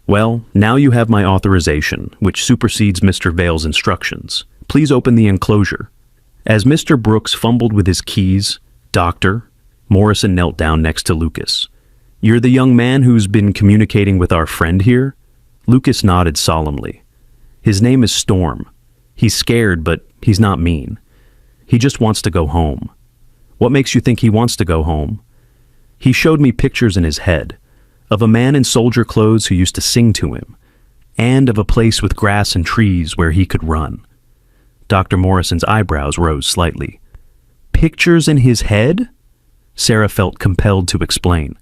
"Well, now you have my authorization, which supersedes Mr. Vale's instructions. Please open the enclosure." As Mr. Brooks fumbled with his keys, "Doctor," Morrison knelt down next to Lucas. "You're the young man who's been communicating with our friend here?" Lucas nodded solemnly. "His name is Storm. He's scared, but he's not mean. He just wants to go home." "What makes you think he wants to go home?" "He showed me pictures in his head of a man in soldier clothes who used to sing to him, and of a place with grass and trees where he could run." Dr. Morrison's eyebrows rose slightly. "Pictures in his head?" Sarah felt compelled to explain.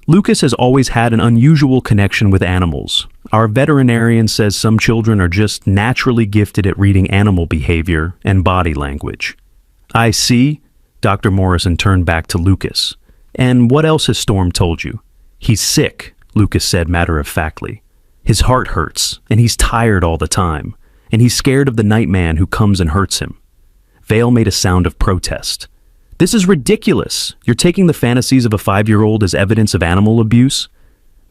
"Lucas has always had an unusual connection with animals. Our veterinarian says some children are just naturally gifted at reading animal behavior and body language." "I see." Dr. Morrison turned back to Lucas. "And what else has Storm told you?" "He's sick," Lucas said matter-of-factly. "His heart hurts, and he's tired all the time, and he's scared of the nightman who comes and hurts him." Vale made a sound of protest. "This is ridiculous. You're taking the fantasies of a 5-year-old as evidence of animal abuse?"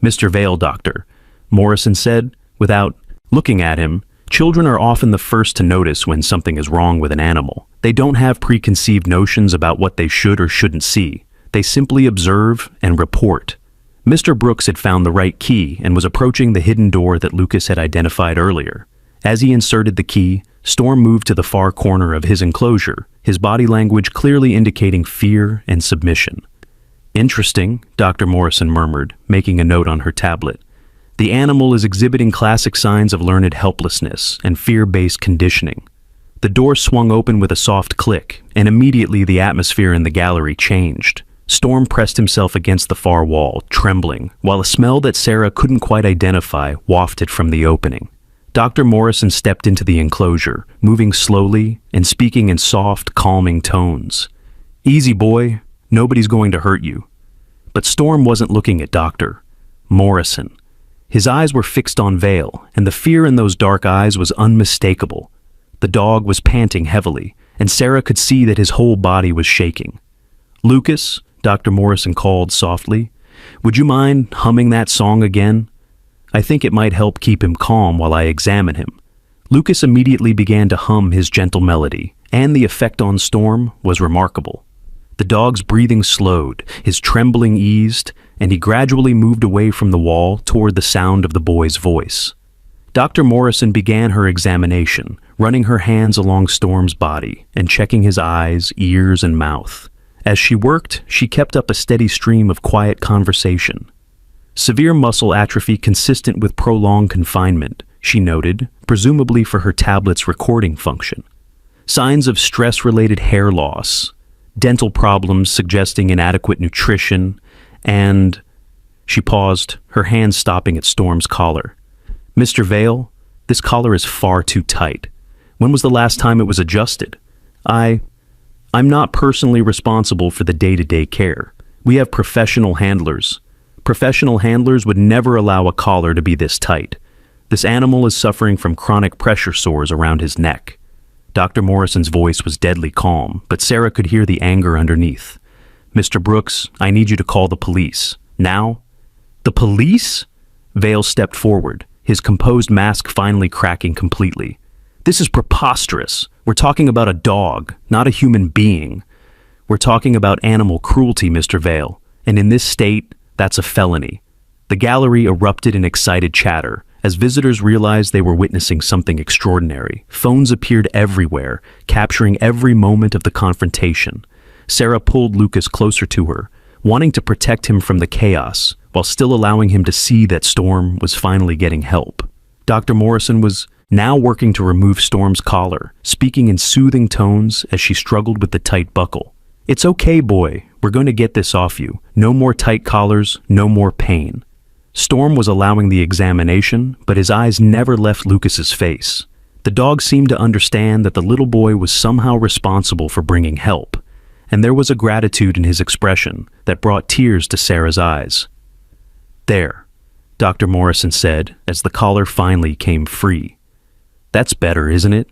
"Mr. Vale, Doctor," Morrison said, without looking at him, "children are often the first to notice when something is wrong with an animal. They don't have preconceived notions about what they should or shouldn't see. They simply observe and report." Mr. Brooks had found the right key and was approaching the hidden door that Lucas had identified earlier. As he inserted the key, Storm moved to the far corner of his enclosure, his body language clearly indicating fear and submission. "Interesting," Dr. Morrison murmured, making a note on her tablet. "The animal is exhibiting classic signs of learned helplessness and fear-based conditioning." The door swung open with a soft click, and immediately the atmosphere in the gallery changed. Storm pressed himself against the far wall, trembling, while a smell that Sarah couldn't quite identify wafted from the opening. Dr. Morrison stepped into the enclosure, moving slowly and speaking in soft, calming tones. "Easy, boy. Nobody's going to hurt you." But Storm wasn't looking at Dr. Morrison. His eyes were fixed on Vale, and the fear in those dark eyes was unmistakable. The dog was panting heavily, and Sarah could see that his whole body was shaking. "Lucas," Dr. Morrison called softly, "would you mind humming that song again? I think it might help keep him calm while I examine him." Lucas immediately began to hum his gentle melody, and the effect on Storm was remarkable. The dog's breathing slowed, his trembling eased, and he gradually moved away from the wall toward the sound of the boy's voice. Dr. Morrison began her examination, running her hands along Storm's body and checking his eyes, ears, and mouth. As she worked, she kept up a steady stream of quiet conversation. Severe muscle atrophy consistent with prolonged confinement, she noted, presumably for her tablet's recording function. Signs of stress-related hair loss, dental problems suggesting inadequate nutrition, and... She paused, her hand stopping at Storm's collar. "Mr. Vale, this collar is far too tight. When was the last time it was adjusted? I'm not personally responsible for the day-to-day care. We have professional handlers. Professional handlers would never allow a collar to be this tight. This animal is suffering from chronic pressure sores around his neck." Dr. Morrison's voice was deadly calm, but Sarah could hear the anger underneath. "Mr. Brooks, I need you to call the police. Now?" "The police?" Vale stepped forward, his composed mask finally cracking completely. "This is preposterous. We're talking about a dog, not a human being. We're talking about animal cruelty, Mr. Vale, and in this state, that's a felony." The gallery erupted in excited chatter. As visitors realized they were witnessing something extraordinary, phones appeared everywhere, capturing every moment of the confrontation. Sarah pulled Lucas closer to her, wanting to protect him from the chaos, while still allowing him to see that Storm was finally getting help. Dr. Morrison was now working to remove Storm's collar, speaking in soothing tones as she struggled with the tight buckle. "It's okay, boy. We're going to get this off you. No more tight collars, no more pain." Storm was allowing the examination, but his eyes never left Lucas's face. The dog seemed to understand that the little boy was somehow responsible for bringing help, and there was a gratitude in his expression that brought tears to Sarah's eyes. "There," Dr. Morrison said as the collar finally came free. "That's better, isn't it?"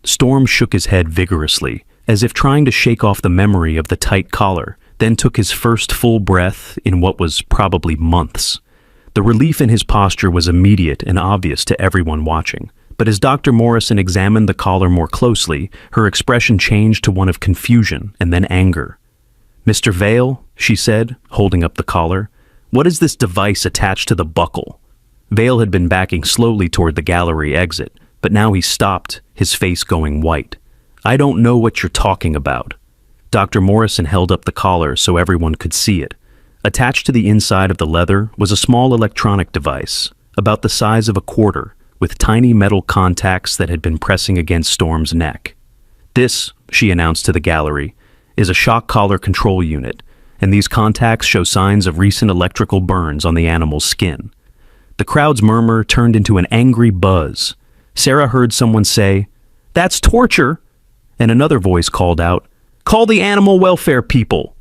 Storm shook his head vigorously, as if trying to shake off the memory of the tight collar, then took his first full breath in what was probably months. The relief in his posture was immediate and obvious to everyone watching, but as Dr. Morrison examined the collar more closely, her expression changed to one of confusion and then anger. "Mr. Vale," she said, holding up the collar, "what is this device attached to the buckle?" Vale had been backing slowly toward the gallery exit, but now he stopped, his face going white. "I don't know what you're talking about." Dr. Morrison held up the collar so everyone could see it. Attached to the inside of the leather was a small electronic device, about the size of a quarter, with tiny metal contacts that had been pressing against Storm's neck. "This," she announced to the gallery, "is a shock collar control unit, and these contacts show signs of recent electrical burns on the animal's skin." The crowd's murmur turned into an angry buzz. Sarah heard someone say, "That's torture!" And another voice called out, "Call the animal welfare people!"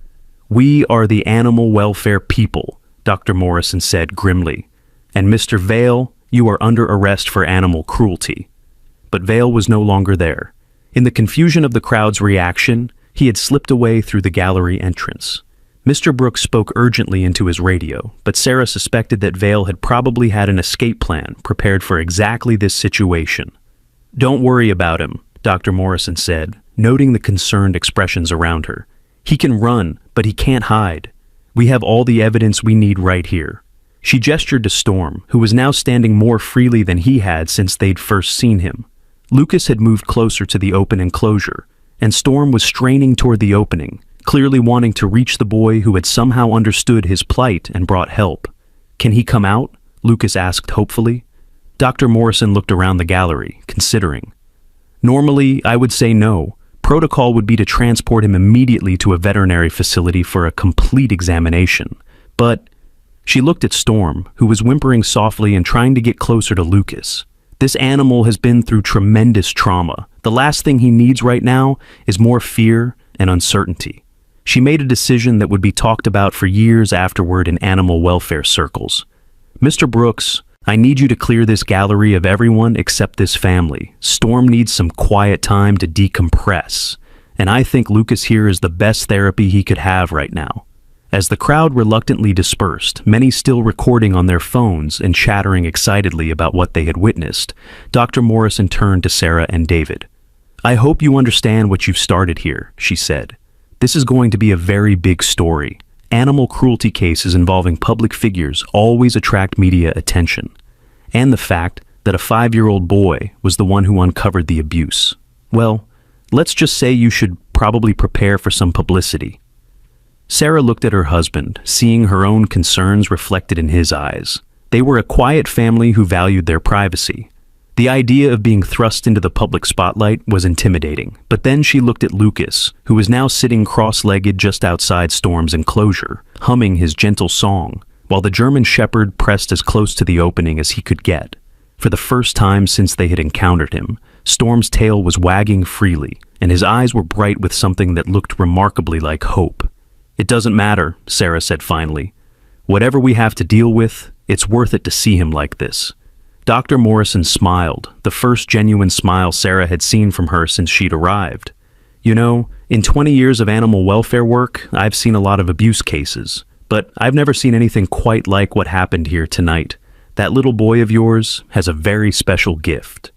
"We are the animal welfare people," Dr. Morrison said grimly. "And Mr. Vale, you are under arrest for animal cruelty." But Vale was no longer there. In the confusion of the crowd's reaction, he had slipped away through the gallery entrance. Mr. Brooks spoke urgently into his radio, but Sarah suspected that Vale had probably had an escape plan prepared for exactly this situation. "Don't worry about him," Dr. Morrison said, noting the concerned expressions around her. "He can run, but he can't hide. We have all the evidence we need right here." She gestured to Storm, who was now standing more freely than he had since they'd first seen him. Lucas had moved closer to the open enclosure, and Storm was straining toward the opening, clearly wanting to reach the boy who had somehow understood his plight and brought help. "Can he come out?" Lucas asked hopefully. Dr. Morrison looked around the gallery, considering. "Normally, I would say no. Protocol would be to transport him immediately to a veterinary facility for a complete examination. But..." She looked at Storm, who was whimpering softly and trying to get closer to Lucas. "This animal has been through tremendous trauma. The last thing he needs right now is more fear and uncertainty." She made a decision that would be talked about for years afterward in animal welfare circles. "Mr. Brooks, I need you to clear this gallery of everyone except this family. Storm needs some quiet time to decompress, and I think Lucas here is the best therapy he could have right now." As the crowd reluctantly dispersed, many still recording on their phones and chattering excitedly about what they had witnessed, Dr. Morrison turned to Sarah and David. "I hope you understand what you've started here," she said. This is going to be a very big story. Animal cruelty cases involving public figures always attract media attention. And the fact that a 5-year-old boy was the one who uncovered the abuse. Well, let's just say you should probably prepare for some publicity. Sarah looked at her husband, seeing her own concerns reflected in his eyes. They were a quiet family who valued their privacy. The idea of being thrust into the public spotlight was intimidating, but then she looked at Lucas, who was now sitting cross-legged just outside Storm's enclosure, humming his gentle song, while the German Shepherd pressed as close to the opening as he could get. For the first time since they had encountered him, Storm's tail was wagging freely, and his eyes were bright with something that looked remarkably like hope. "It doesn't matter," Sarah said finally. "Whatever we have to deal with, it's worth it to see him like this." Dr. Morrison smiled, the first genuine smile Sarah had seen from her since she'd arrived. "You know, in 20 years of animal welfare work, I've seen a lot of abuse cases, but I've never seen anything quite like what happened here tonight. That little boy of yours has a very special gift."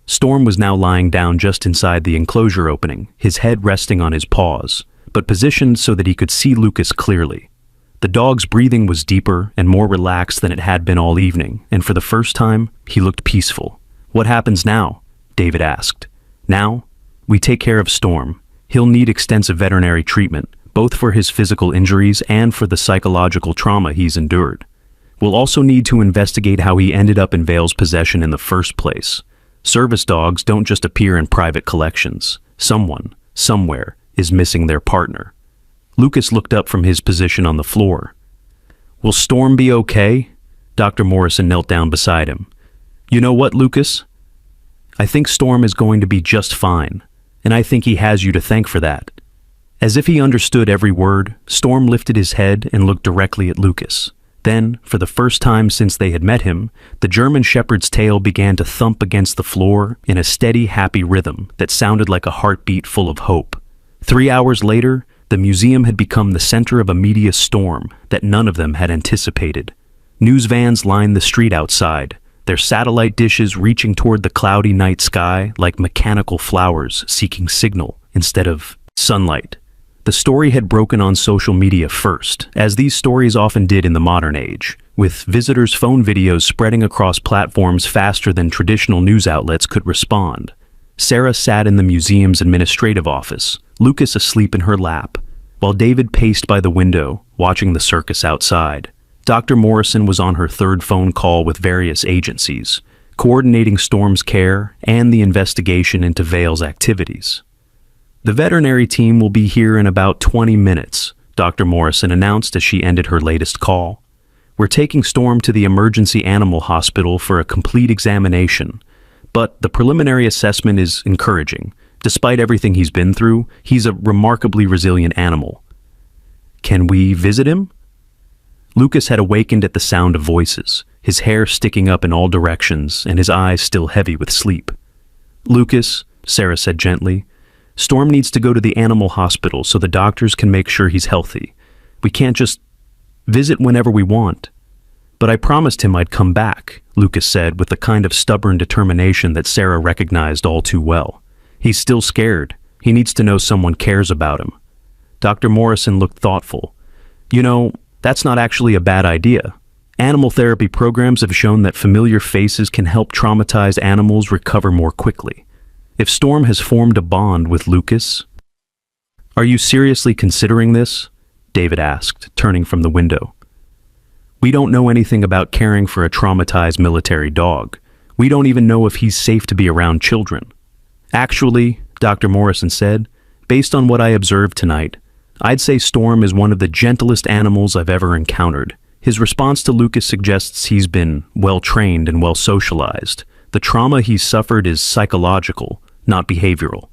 Storm was now lying down just inside the enclosure opening, his head resting on his paws, but positioned so that he could see Lucas clearly. The dog's breathing was deeper and more relaxed than it had been all evening, and for the first time, he looked peaceful. "What happens now?" David asked. "Now, we take care of Storm. He'll need extensive veterinary treatment, both for his physical injuries and for the psychological trauma he's endured. We'll also need to investigate how he ended up in Vale's possession in the first place. Service dogs don't just appear in private collections. Someone, somewhere, is missing their partner." Lucas looked up from his position on the floor. "Will Storm be okay?" Dr. Morrison knelt down beside him. "You know what, Lucas? I think Storm is going to be just fine, and I think he has you to thank for that." As if he understood every word, Storm lifted his head and looked directly at Lucas. Then, for the first time since they had met him, the German Shepherd's tail began to thump against the floor in a steady, happy rhythm that sounded like a heartbeat full of hope. 3 hours later, the museum had become the center of a media storm that none of them had anticipated. News vans lined the street outside, their satellite dishes reaching toward the cloudy night sky like mechanical flowers seeking signal instead of sunlight. The story had broken on social media first, as these stories often did in the modern age, with visitors' phone videos spreading across platforms faster than traditional news outlets could respond. Sarah sat in the museum's administrative office, Lucas asleep in her lap, while David paced by the window, watching the circus outside. Dr. Morrison was on her third phone call with various agencies, coordinating Storm's care and the investigation into Vale's activities. "The veterinary team will be here in about 20 minutes, Dr. Morrison announced as she ended her latest call. "We're taking Storm to the emergency animal hospital for a complete examination, but the preliminary assessment is encouraging. Despite everything he's been through, he's a remarkably resilient animal." "Can we visit him?" Lucas had awakened at the sound of voices, his hair sticking up in all directions and his eyes still heavy with sleep. "Lucas," Sarah said gently, "Storm needs to go to the animal hospital so the doctors can make sure he's healthy. We can't just visit whenever we want." "But I promised him I'd come back," Lucas said with the kind of stubborn determination that Sarah recognized all too well. "He's still scared. He needs to know someone cares about him." Dr. Morrison looked thoughtful. "You know, that's not actually a bad idea. Animal therapy programs have shown that familiar faces can help traumatized animals recover more quickly. If Storm has formed a bond with Lucas..." "Are you seriously considering this?" David asked, turning from the window. "We don't know anything about caring for a traumatized military dog. We don't even know if he's safe to be around children." "Actually," Dr. Morrison said, "based on what I observed tonight, I'd say Storm is one of the gentlest animals I've ever encountered. His response to Lucas suggests he's been well-trained and well-socialized. The trauma he's suffered is psychological, not behavioral."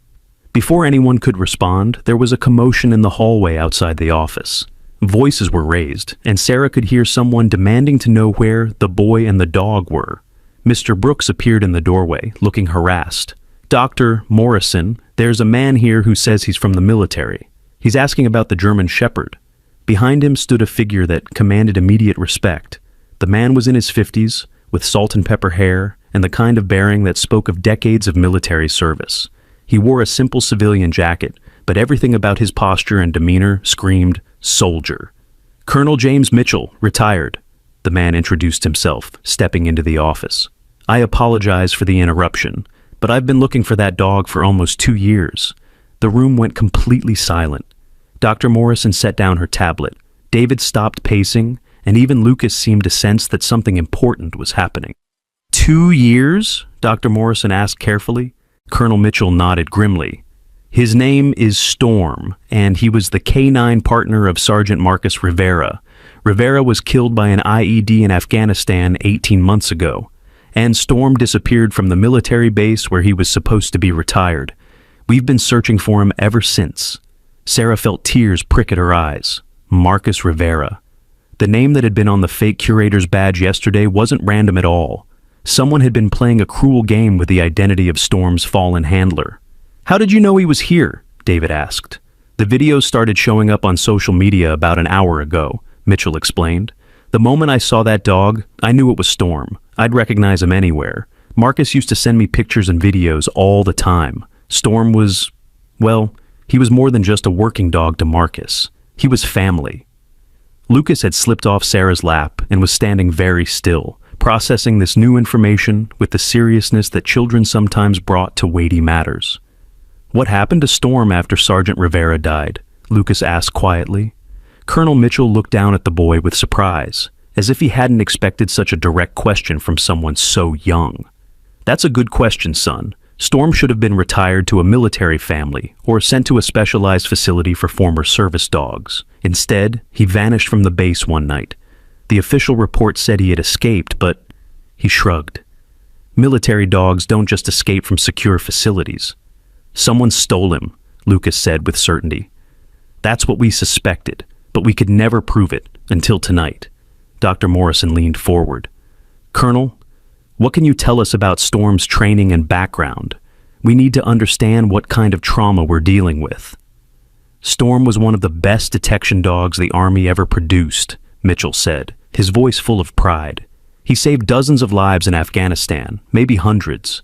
Before anyone could respond, there was a commotion in the hallway outside the office. Voices were raised, and Sarah could hear someone demanding to know where the boy and the dog were. Mr. Brooks appeared in the doorway, looking harassed. "Dr. Morrison, there's a man here who says he's from the military. He's asking about the German Shepherd." Behind him stood a figure that commanded immediate respect. The man was in his 50s, with salt and pepper hair, and the kind of bearing that spoke of decades of military service. He wore a simple civilian jacket, but everything about his posture and demeanor screamed soldier. "Colonel James Mitchell, retired," the man introduced himself, stepping into the office. "I apologize for the interruption, but I've been looking for that dog for almost 2 years." The room went completely silent. Dr. Morrison set down her tablet. David stopped pacing, and even Lucas seemed to sense that something important was happening. 2 years? Dr. Morrison asked carefully. Colonel Mitchell nodded grimly. "His name is Storm, and he was the K-9 partner of Sergeant Marcus Rivera. Rivera was killed by an IED in Afghanistan 18 months ago, and Storm disappeared from the military base where he was supposed to be retired. We've been searching for him ever since." Sarah felt tears prick at her eyes. Marcus Rivera. The name that had been on the fake curator's badge yesterday wasn't random at all. Someone had been playing a cruel game with the identity of Storm's fallen handler. "How did you know he was here?" David asked. "The videos started showing up on social media about an hour ago," Mitchell explained. "The moment I saw that dog, I knew it was Storm. I'd recognize him anywhere. Marcus used to send me pictures and videos all the time. Storm was, well, he was more than just a working dog to Marcus. He was family." Lucas had slipped off Sarah's lap and was standing very still, processing this new information with the seriousness that children sometimes brought to weighty matters. "What happened to Storm after Sergeant Rivera died?" Lucas asked quietly. Colonel Mitchell looked down at the boy with surprise, as if he hadn't expected such a direct question from someone so young. "That's a good question, son. Storm should have been retired to a military family or sent to a specialized facility for former service dogs. Instead, he vanished from the base one night. The official report said he had escaped, but..." He shrugged. "Military dogs don't just escape from secure facilities." "Someone stole him," Lucas said with certainty. "That's what we suspected, but we could never prove it until tonight." Dr. Morrison leaned forward. "Colonel, what can you tell us about Storm's training and background? We need to understand what kind of trauma we're dealing with." "Storm was one of the best detection dogs the Army ever produced," Mitchell said, his voice full of pride. "He saved dozens of lives in Afghanistan, maybe hundreds.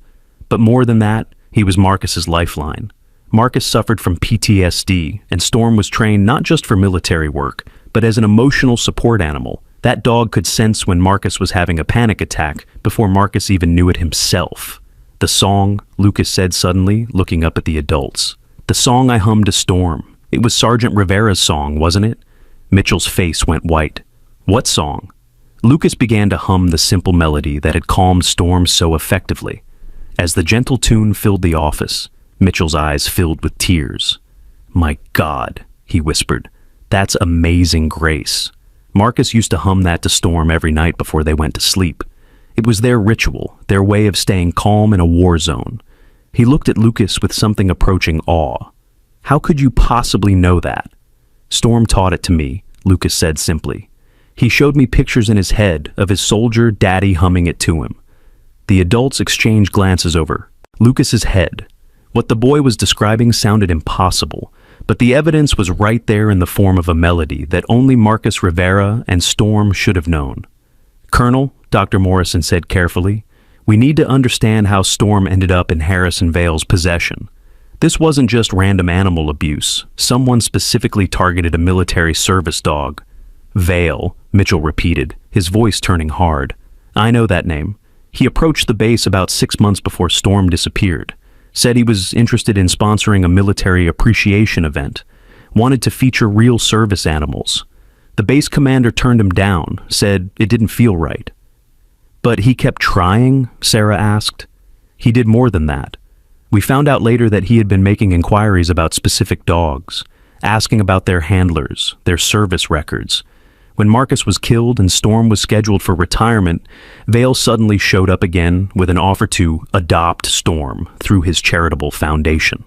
But more than that, he was Marcus's lifeline. Marcus suffered from PTSD, and Storm was trained not just for military work, but as an emotional support animal. That dog could sense when Marcus was having a panic attack before Marcus even knew it himself." "The song," Lucas said suddenly, looking up at the adults. "The song I hummed to Storm. It was Sergeant Rivera's song, wasn't it?" Mitchell's face went white. "What song?" Lucas began to hum the simple melody that had calmed Storm so effectively. As the gentle tune filled the office, Mitchell's eyes filled with tears. "My God," he whispered, "that's Amazing Grace." Marcus used to hum that to Storm every night before they went to sleep. It was their ritual, their way of staying calm in a war zone. He looked at Lucas with something approaching awe. "How could you possibly know that?" "Storm taught it to me," Lucas said simply. "He showed me pictures in his head of his soldier daddy humming it to him." The adults exchanged glances over Lucas's head. What the boy was describing sounded impossible, but the evidence was right there in the form of a melody that only Marcus Rivera and Storm should have known. "Colonel," Dr. Morrison said carefully, "we need to understand how Storm ended up in Harrison Vale's possession. This wasn't just random animal abuse. Someone specifically targeted a military service dog." "Vale," Mitchell repeated, his voice turning hard. "I know that name. He approached the base about 6 months before Storm disappeared. Said he was interested in sponsoring a military appreciation event. Wanted to feature real service animals. The base commander turned him down, said it didn't feel right." "But he kept trying?" Sarah asked. "He did more than that. We found out later that he had been making inquiries about specific dogs, asking about their handlers, their service records. When Marcus was killed and Storm was scheduled for retirement, Vale suddenly showed up again with an offer to adopt Storm through his charitable foundation."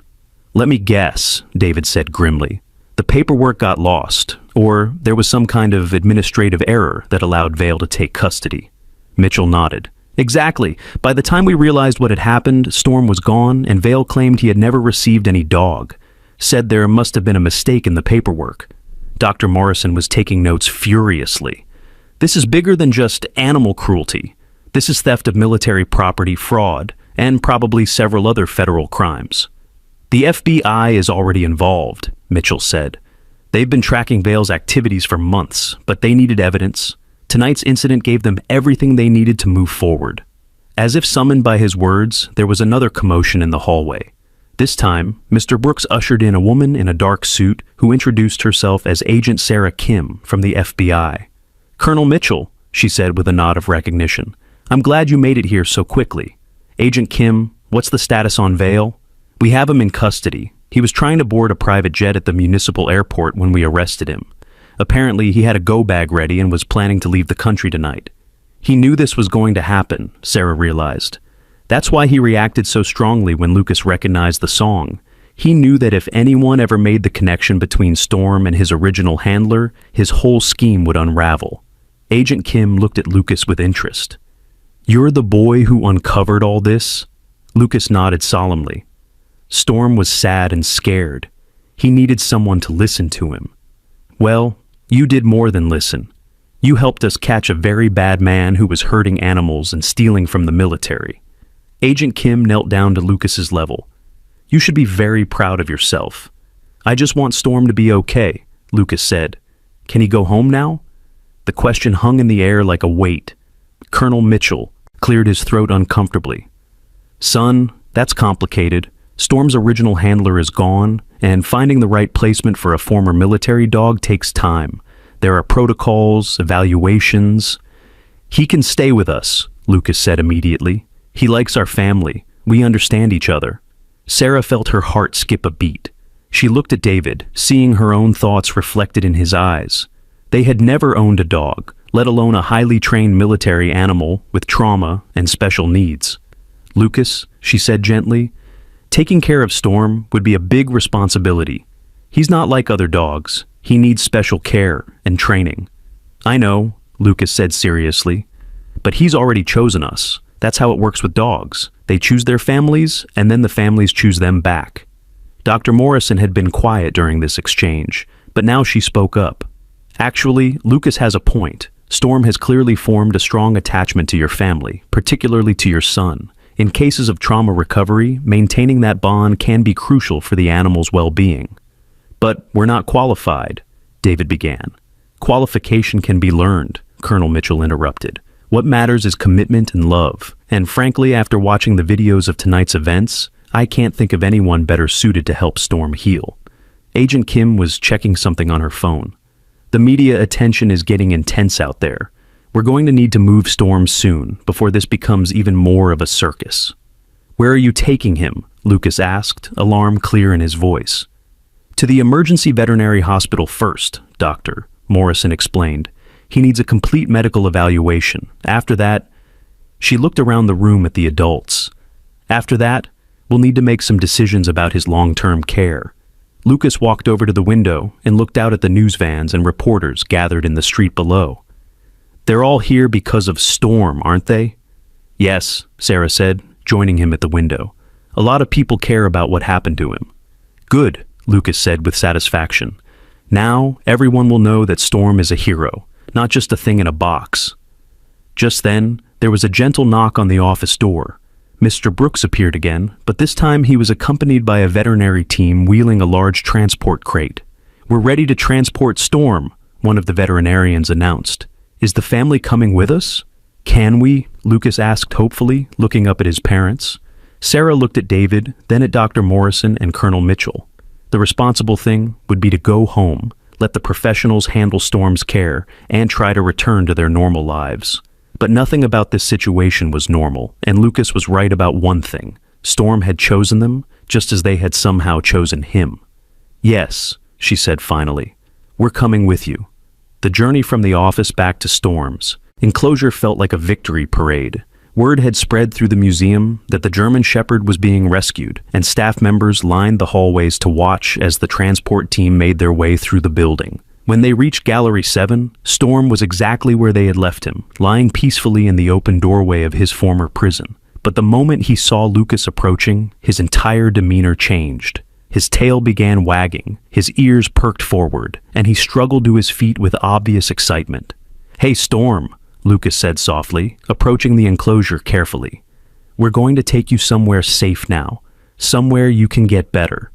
"Let me guess," David said grimly. "The paperwork got lost, or there was some kind of administrative error that allowed Vale to take custody." Mitchell nodded. "Exactly. By the time we realized what had happened, Storm was gone, and Vale claimed he had never received any dog. Said there must have been a mistake in the paperwork." Dr. Morrison was taking notes furiously. "This is bigger than just animal cruelty. This is theft of military property, fraud, and probably several other federal crimes." The FBI is already involved, Mitchell said. They've been tracking Vale's activities for months, but they needed evidence. Tonight's incident gave them everything they needed to move forward. As if summoned by his words, there was another commotion in the hallway. This time, Mr. Brooks ushered in a woman in a dark suit who introduced herself as Agent Sarah Kim from the FBI. "Colonel Mitchell," she said with a nod of recognition. "I'm glad you made it here so quickly. Agent Kim, what's the status on Vale?" "We have him in custody. He was trying to board a private jet at the municipal airport when we arrested him. Apparently, he had a go-bag ready and was planning to leave the country tonight." He knew this was going to happen, Sarah realized. That's why he reacted so strongly when Lucas recognized the song. He knew that if anyone ever made the connection between Storm and his original handler, his whole scheme would unravel. Agent Kim looked at Lucas with interest. "You're the boy who uncovered all this?" Lucas nodded solemnly. Storm was sad and scared. He needed someone to listen to him. "Well, you did more than listen. You helped us catch a very bad man who was hurting animals and stealing from the military." Agent Kim knelt down to Lucas's level. "You should be very proud of yourself." "I just want Storm to be okay," Lucas said. "Can he go home now?" The question hung in the air like a weight. Colonel Mitchell cleared his throat uncomfortably. "Son, that's complicated. Storm's original handler is gone, and finding the right placement for a former military dog takes time. There are protocols, evaluations." "He can stay with us," Lucas said immediately. "He likes our family. We understand each other." Sarah felt her heart skip a beat. She looked at David, seeing her own thoughts reflected in his eyes. They had never owned a dog, let alone a highly trained military animal with trauma and special needs. "Lucas," she said gently, "taking care of Storm would be a big responsibility. He's not like other dogs. He needs special care and training." "I know," Lucas said seriously, "but he's already chosen us. That's how it works with dogs. They choose their families, and then the families choose them back." Dr. Morrison had been quiet during this exchange, but now she spoke up. "Actually, Lucas has a point. Storm has clearly formed a strong attachment to your family, particularly to your son. In cases of trauma recovery, maintaining that bond can be crucial for the animal's well-being." "But we're not qualified," David began. "Qualification can be learned," Colonel Mitchell interrupted. "What matters is commitment and love. And frankly, after watching the videos of tonight's events, I can't think of anyone better suited to help Storm heal." Agent Kim was checking something on her phone. "The media attention is getting intense out there. We're going to need to move Storm soon, before this becomes even more of a circus." "Where are you taking him?" Lucas asked, alarm clear in his voice. "To the emergency veterinary hospital first, Doctor," Morrison explained. "He needs a complete medical evaluation. After that..." She looked around the room at the adults. "After that, we'll need to make some decisions about his long-term care." Lucas walked over to the window and looked out at the news vans and reporters gathered in the street below. "They're all here because of Storm, aren't they?" "Yes," Sarah said, joining him at the window. "A lot of people care about what happened to him." "Good," Lucas said with satisfaction. "Now, everyone will know that Storm is a hero, not just a thing in a box." Just then, there was a gentle knock on the office door. Mr. Brooks appeared again, but this time he was accompanied by a veterinary team wheeling a large transport crate. "We're ready to transport Storm," one of the veterinarians announced. "Is the family coming with us?" "Can we?" Lucas asked hopefully, looking up at his parents. Sarah looked at David, then at Dr. Morrison and Colonel Mitchell. The responsible thing would be to go home, let the professionals handle Storm's care, and try to return to their normal lives. But nothing about this situation was normal, and Lucas was right about one thing. Storm had chosen them, just as they had somehow chosen him. "Yes," she said finally. "We're coming with you." The journey from the office back to Storm's enclosure felt like a victory parade. Word had spread through the museum that the German Shepherd was being rescued, and staff members lined the hallways to watch as the transport team made their way through the building. When they reached Gallery 7, Storm was exactly where they had left him, lying peacefully in the open doorway of his former prison. But the moment he saw Lucas approaching, his entire demeanor changed. His tail began wagging, his ears perked forward, and he struggled to his feet with obvious excitement. "Hey, Storm," Lucas said softly, approaching the enclosure carefully. "We're going to take you somewhere safe now. Somewhere you can get better.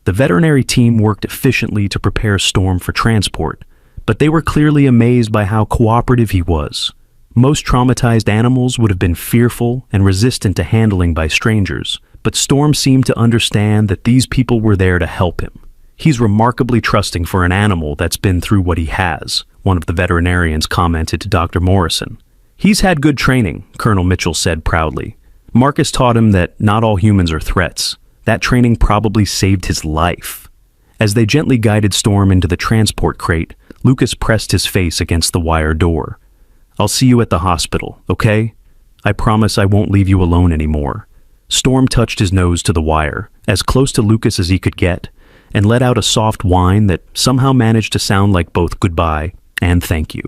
The veterinary team worked efficiently to prepare Storm for transport, but they were clearly amazed by how cooperative he was. Most traumatized animals would have been fearful and resistant to handling by strangers, but Storm seemed to understand that these people were there to help him. He's remarkably trusting for an animal that's been through what he has, one of the veterinarians commented to Dr. Morrison. He's had good training, Colonel Mitchell said proudly. Marcus taught him that not all humans are threats. That training probably saved his life. As they gently guided Storm into the transport crate, Lucas pressed his face against the wire door. I'll see you at the hospital, okay? I promise I won't leave you alone anymore. Storm touched his nose to the wire, as close to Lucas as he could get, and let out a soft whine that somehow managed to sound like both goodbye and thank you.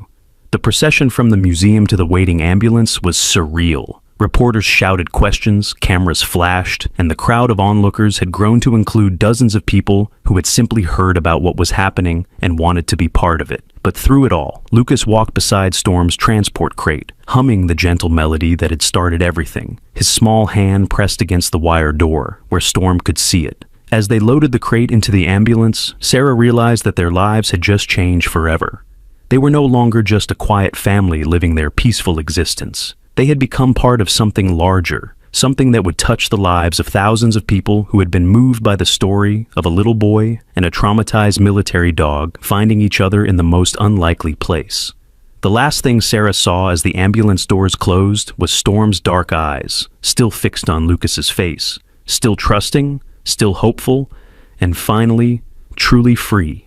The procession from the museum to the waiting ambulance was surreal. Reporters shouted questions, cameras flashed, and the crowd of onlookers had grown to include dozens of people who had simply heard about what was happening and wanted to be part of it. But through it all, Lucas walked beside Storm's transport crate, humming the gentle melody that had started everything, his small hand pressed against the wire door, where Storm could see it. As they loaded the crate into the ambulance, Sarah realized that their lives had just changed forever. They were no longer just a quiet family living their peaceful existence. They had become part of something larger, something that would touch the lives of thousands of people who had been moved by the story of a little boy and a traumatized military dog finding each other in the most unlikely place. The last thing Sarah saw as the ambulance doors closed was Storm's dark eyes, still fixed on Lucas's face, still trusting, still hopeful, and finally, truly free.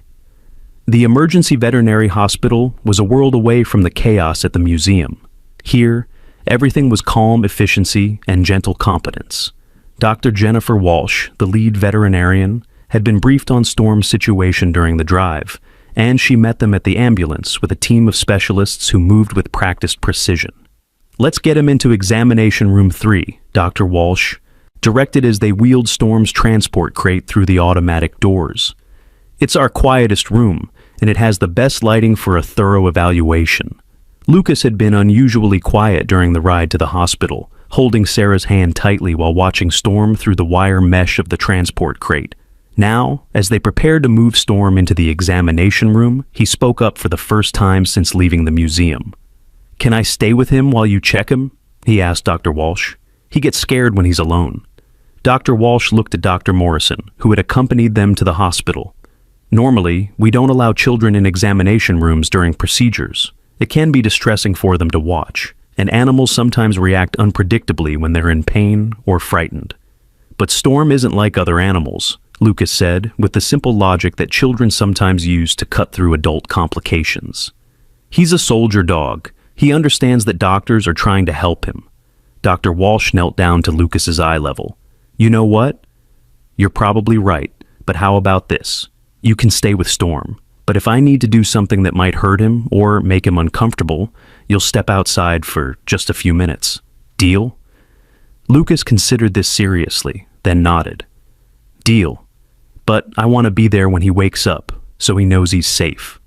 The emergency veterinary hospital was a world away from the chaos at the museum. Here, everything was calm efficiency and gentle competence. Dr. Jennifer Walsh, the lead veterinarian, had been briefed on Storm's situation during the drive, and she met them at the ambulance with a team of specialists who moved with practiced precision. Let's get him into examination room 3, Dr. Walsh directed as they wheeled Storm's transport crate through the automatic doors. It's our quietest room, and it has the best lighting for a thorough evaluation. Lucas had been unusually quiet during the ride to the hospital, holding Sarah's hand tightly while watching Storm through the wire mesh of the transport crate. Now, as they prepared to move Storm into the examination room, he spoke up for the first time since leaving the museum. "Can I stay with him while you check him?" he asked Dr. Walsh. "He gets scared when he's alone." Dr. Walsh looked at Dr. Morrison, who had accompanied them to the hospital. "Normally, we don't allow children in examination rooms during procedures. It can be distressing for them to watch, and animals sometimes react unpredictably when they're in pain or frightened. But Storm isn't like other animals," Lucas said, with the simple logic that children sometimes use to cut through adult complications. "He's a soldier dog. He understands that doctors are trying to help him." Dr. Walsh knelt down to Lucas's eye level. "You know what? You're probably right, but how about this? You can stay with Storm. But if I need to do something that might hurt him or make him uncomfortable, you'll step outside for just a few minutes. Deal?" Lucas considered this seriously, then nodded. "Deal. But I want to be there when he wakes up, so he knows he's safe."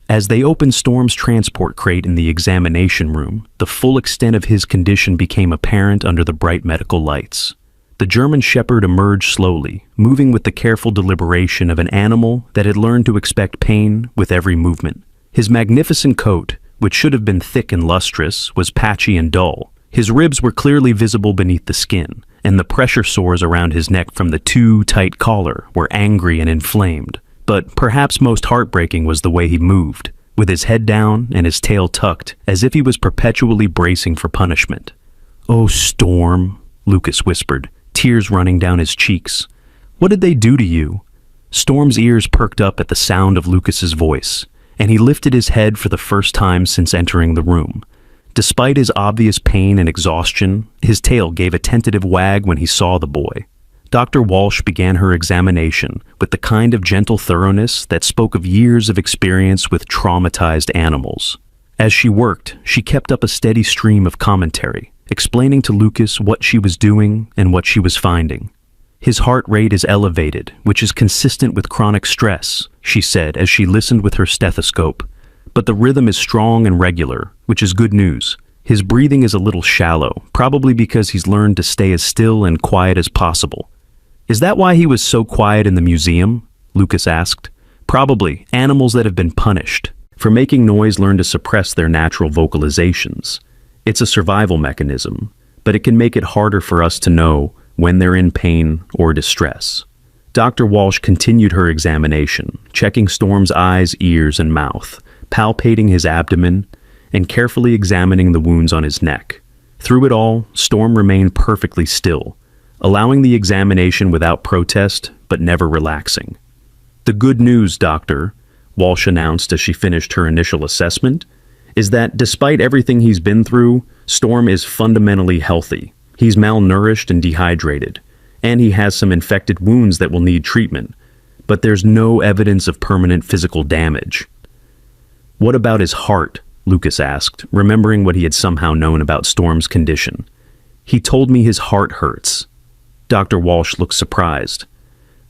As they opened Storm's transport crate in the examination room, the full extent of his condition became apparent under the bright medical lights. The German Shepherd emerged slowly, moving with the careful deliberation of an animal that had learned to expect pain with every movement. His magnificent coat, which should have been thick and lustrous, was patchy and dull. His ribs were clearly visible beneath the skin, and the pressure sores around his neck from the too tight collar were angry and inflamed. But perhaps most heartbreaking was the way he moved, with his head down and his tail tucked, as if he was perpetually bracing for punishment. "Oh, Storm," Lucas whispered, tears running down his cheeks. "What did they do to you?" Storm's ears perked up at the sound of Lucas's voice, and he lifted his head for the first time since entering the room. Despite his obvious pain and exhaustion, his tail gave a tentative wag when he saw the boy. Dr. Walsh began her examination with the kind of gentle thoroughness that spoke of years of experience with traumatized animals. As she worked, she kept up a steady stream of commentary, explaining to Lucas what she was doing and what she was finding. "His heart rate is elevated, which is consistent with chronic stress," she said as she listened with her stethoscope. "But the rhythm is strong and regular, which is good news. His breathing is a little shallow, probably because he's learned to stay as still and quiet as possible. Is that why he was so quiet in the museum? Lucas asked. Probably. Animals that have been punished for making noise learn to suppress their natural vocalizations. It's a survival mechanism, but it can make it harder for us to know when they're in pain or distress. Dr. Walsh continued her examination, checking Storm's eyes, ears, and mouth, palpating his abdomen, and carefully examining the wounds on his neck. Through it all, Storm remained perfectly still, allowing the examination without protest, but never relaxing. The good news, Doctor, Walsh announced as she finished her initial assessment, is that despite everything he's been through, Storm is fundamentally healthy. He's malnourished and dehydrated, and he has some infected wounds that will need treatment, but there's no evidence of permanent physical damage. What about his heart? Lucas asked, remembering what he had somehow known about Storm's condition. He told me his heart hurts. Dr. Walsh looked surprised.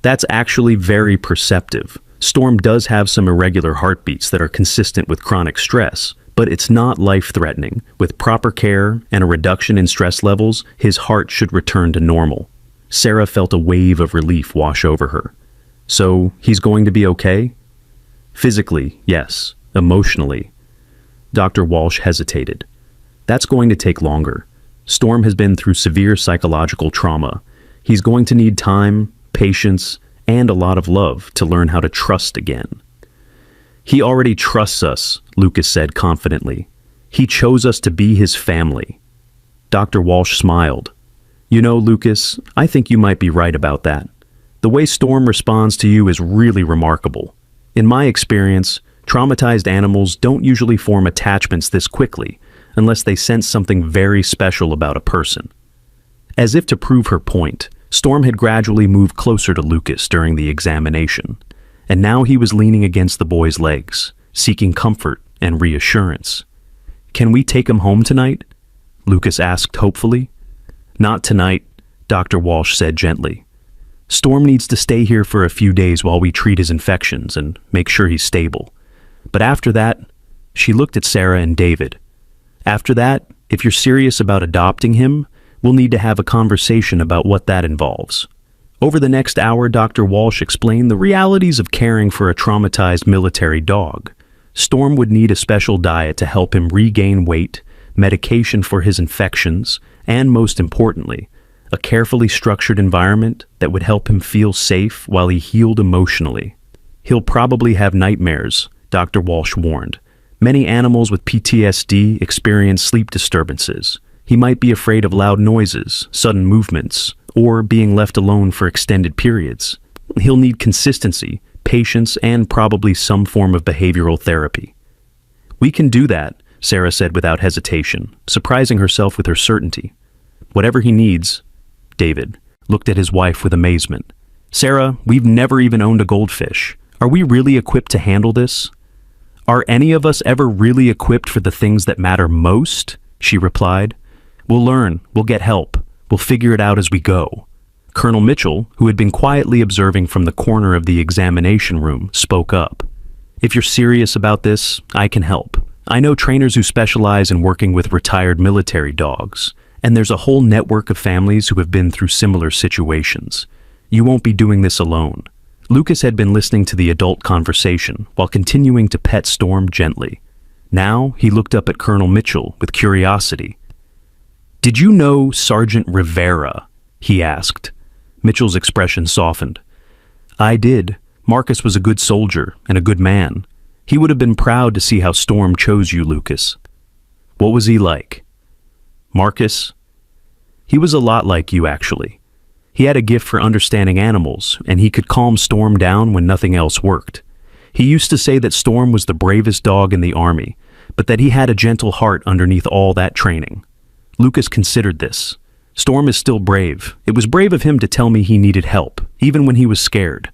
That's actually very perceptive. Storm does have some irregular heartbeats that are consistent with chronic stress, but it's not life-threatening. With proper care and a reduction in stress levels, his heart should return to normal. Sarah felt a wave of relief wash over her. So, he's going to be okay? Physically, yes. Emotionally. Dr. Walsh hesitated. That's going to take longer. Storm has been through severe psychological trauma. He's going to need time, patience, and a lot of love to learn how to trust again. He already trusts us, Lucas said confidently. He chose us to be his family. Dr. Walsh smiled. You know, Lucas, I think you might be right about that. The way Storm responds to you is really remarkable. In my experience, traumatized animals don't usually form attachments this quickly, unless they sense something very special about a person. As if to prove her point, Storm had gradually moved closer to Lucas during the examination, and now he was leaning against the boy's legs, seeking comfort and reassurance. Can we take him home tonight? Lucas asked hopefully. Not tonight, Dr. Walsh said gently. Storm needs to stay here for a few days while we treat his infections and make sure he's stable. But after that, she looked at Sarah and David. After that, if you're serious about adopting him, we'll need to have a conversation about what that involves. Over the next hour, Dr. Walsh explained the realities of caring for a traumatized military dog. Storm would need a special diet to help him regain weight, medication for his infections, and most importantly, a carefully structured environment that would help him feel safe while he healed emotionally. He'll probably have nightmares, Dr. Walsh warned. Many animals with PTSD experience sleep disturbances. He might be afraid of loud noises, sudden movements, or being left alone for extended periods. He'll need consistency, patience, and probably some form of behavioral therapy. We can do that, Sarah said without hesitation, surprising herself with her certainty. Whatever he needs. David looked at his wife with amazement. Sarah, we've never even owned a goldfish. Are we really equipped to handle this? Are any of us ever really equipped for the things that matter most? She replied. We'll learn, we'll get help, we'll figure it out as we go. Colonel Mitchell, who had been quietly observing from the corner of the examination room, spoke up. If you're serious about this, I can help. I know trainers who specialize in working with retired military dogs, and there's a whole network of families who have been through similar situations. You won't be doing this alone. Lucas had been listening to the adult conversation while continuing to pet Storm gently. Now he looked up at Colonel Mitchell with curiosity. Did you know Sergeant Rivera? He asked. Mitchell's expression softened. I did. Marcus was a good soldier and a good man. He would have been proud to see how Storm chose you, Lucas. What was he like? Marcus? He was a lot like you, actually. He had a gift for understanding animals, and he could calm Storm down when nothing else worked. He used to say that Storm was the bravest dog in the army, but that he had a gentle heart underneath all that training. Lucas considered this. Storm is still brave. It was brave of him to tell me he needed help, even when he was scared.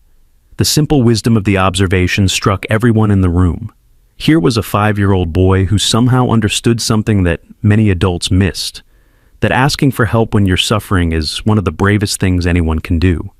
The simple wisdom of the observation struck everyone in the room. Here was a 5-year-old boy who somehow understood something that many adults missed, that asking for help when you're suffering is one of the bravest things anyone can do.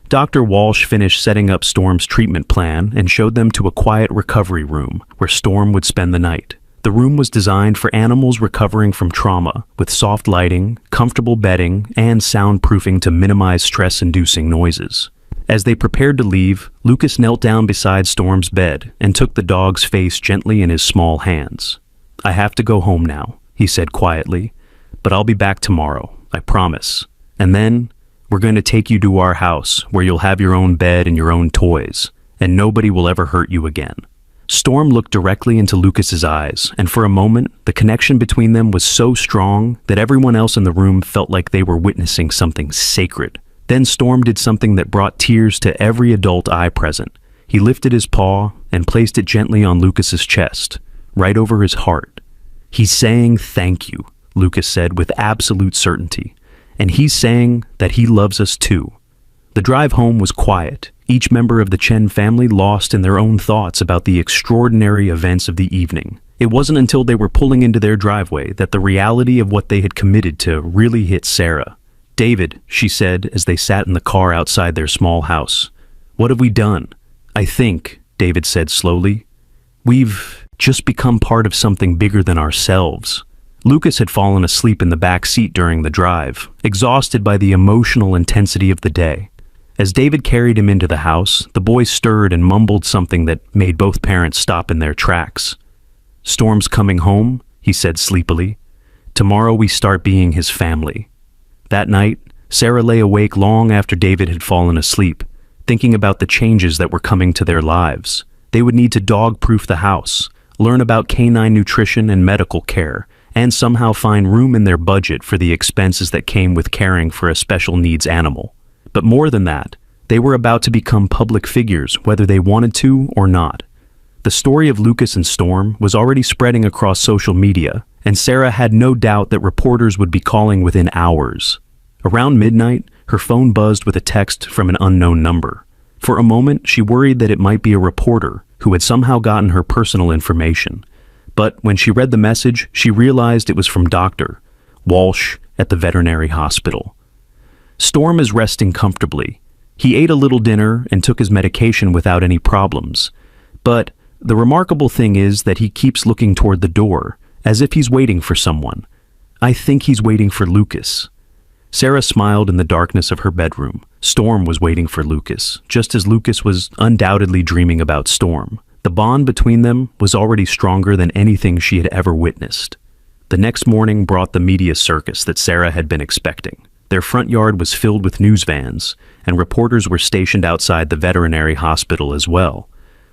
Dr. Walsh finished setting up Storm's treatment plan and showed them to a quiet recovery room where Storm would spend the night. The room was designed for animals recovering from trauma, with soft lighting, comfortable bedding, and soundproofing to minimize stress-inducing noises. As they prepared to leave, Lucas knelt down beside Storm's bed and took the dog's face gently in his small hands. "I have to go home now," he said quietly, "but I'll be back tomorrow, I promise. And then, we're going to take you to our house, where you'll have your own bed and your own toys, and nobody will ever hurt you again." Storm looked directly into Lucas's eyes, and for a moment, the connection between them was so strong that everyone else in the room felt like they were witnessing something sacred. Then Storm did something that brought tears to every adult eye present. He lifted his paw and placed it gently on Lucas's chest, right over his heart. "He's saying thank you," Lucas said with absolute certainty. "And he's saying that he loves us too." The drive home was quiet, each member of the Chen family lost in their own thoughts about the extraordinary events of the evening. It wasn't until they were pulling into their driveway that the reality of what they had committed to really hit Sarah. "David," she said as they sat in the car outside their small house, "what have we done?" "I think," David said slowly, "we've just become part of something bigger than ourselves." Lucas had fallen asleep in the back seat during the drive, exhausted by the emotional intensity of the day. As David carried him into the house, the boy stirred and mumbled something that made both parents stop in their tracks. "Storm's coming home," he said sleepily. "Tomorrow we start being his family." That night, Sarah lay awake long after David had fallen asleep, thinking about the changes that were coming to their lives. They would need to dog-proof the house, learn about canine nutrition and medical care, and somehow find room in their budget for the expenses that came with caring for a special needs animal. But more than that, they were about to become public figures whether they wanted to or not. The story of Lucas and Storm was already spreading across social media, and Sarah had no doubt that reporters would be calling within hours. Around midnight, her phone buzzed with a text from an unknown number. For a moment, she worried that it might be a reporter who had somehow gotten her personal information. But when she read the message, she realized it was from Dr. Walsh at the veterinary hospital. "Storm is resting comfortably. He ate a little dinner and took his medication without any problems. But the remarkable thing is that he keeps looking toward the door, as if he's waiting for someone. I think he's waiting for Lucas." Sarah smiled in the darkness of her bedroom. Storm was waiting for Lucas, just as Lucas was undoubtedly dreaming about Storm. The bond between them was already stronger than anything she had ever witnessed. The next morning brought the media circus that Sarah had been expecting. Their front yard was filled with news vans, and reporters were stationed outside the veterinary hospital as well.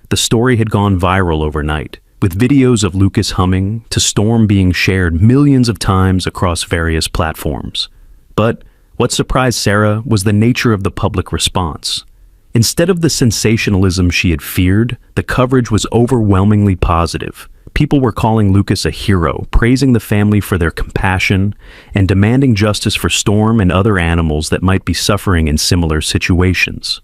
The story had gone viral overnight, with videos of Lucas humming to Storm being shared millions of times across various platforms. But what surprised Sarah was the nature of the public response. Instead of the sensationalism she had feared, the coverage was overwhelmingly positive. People were calling Lucas a hero, praising the family for their compassion, and demanding justice for Storm and other animals that might be suffering in similar situations.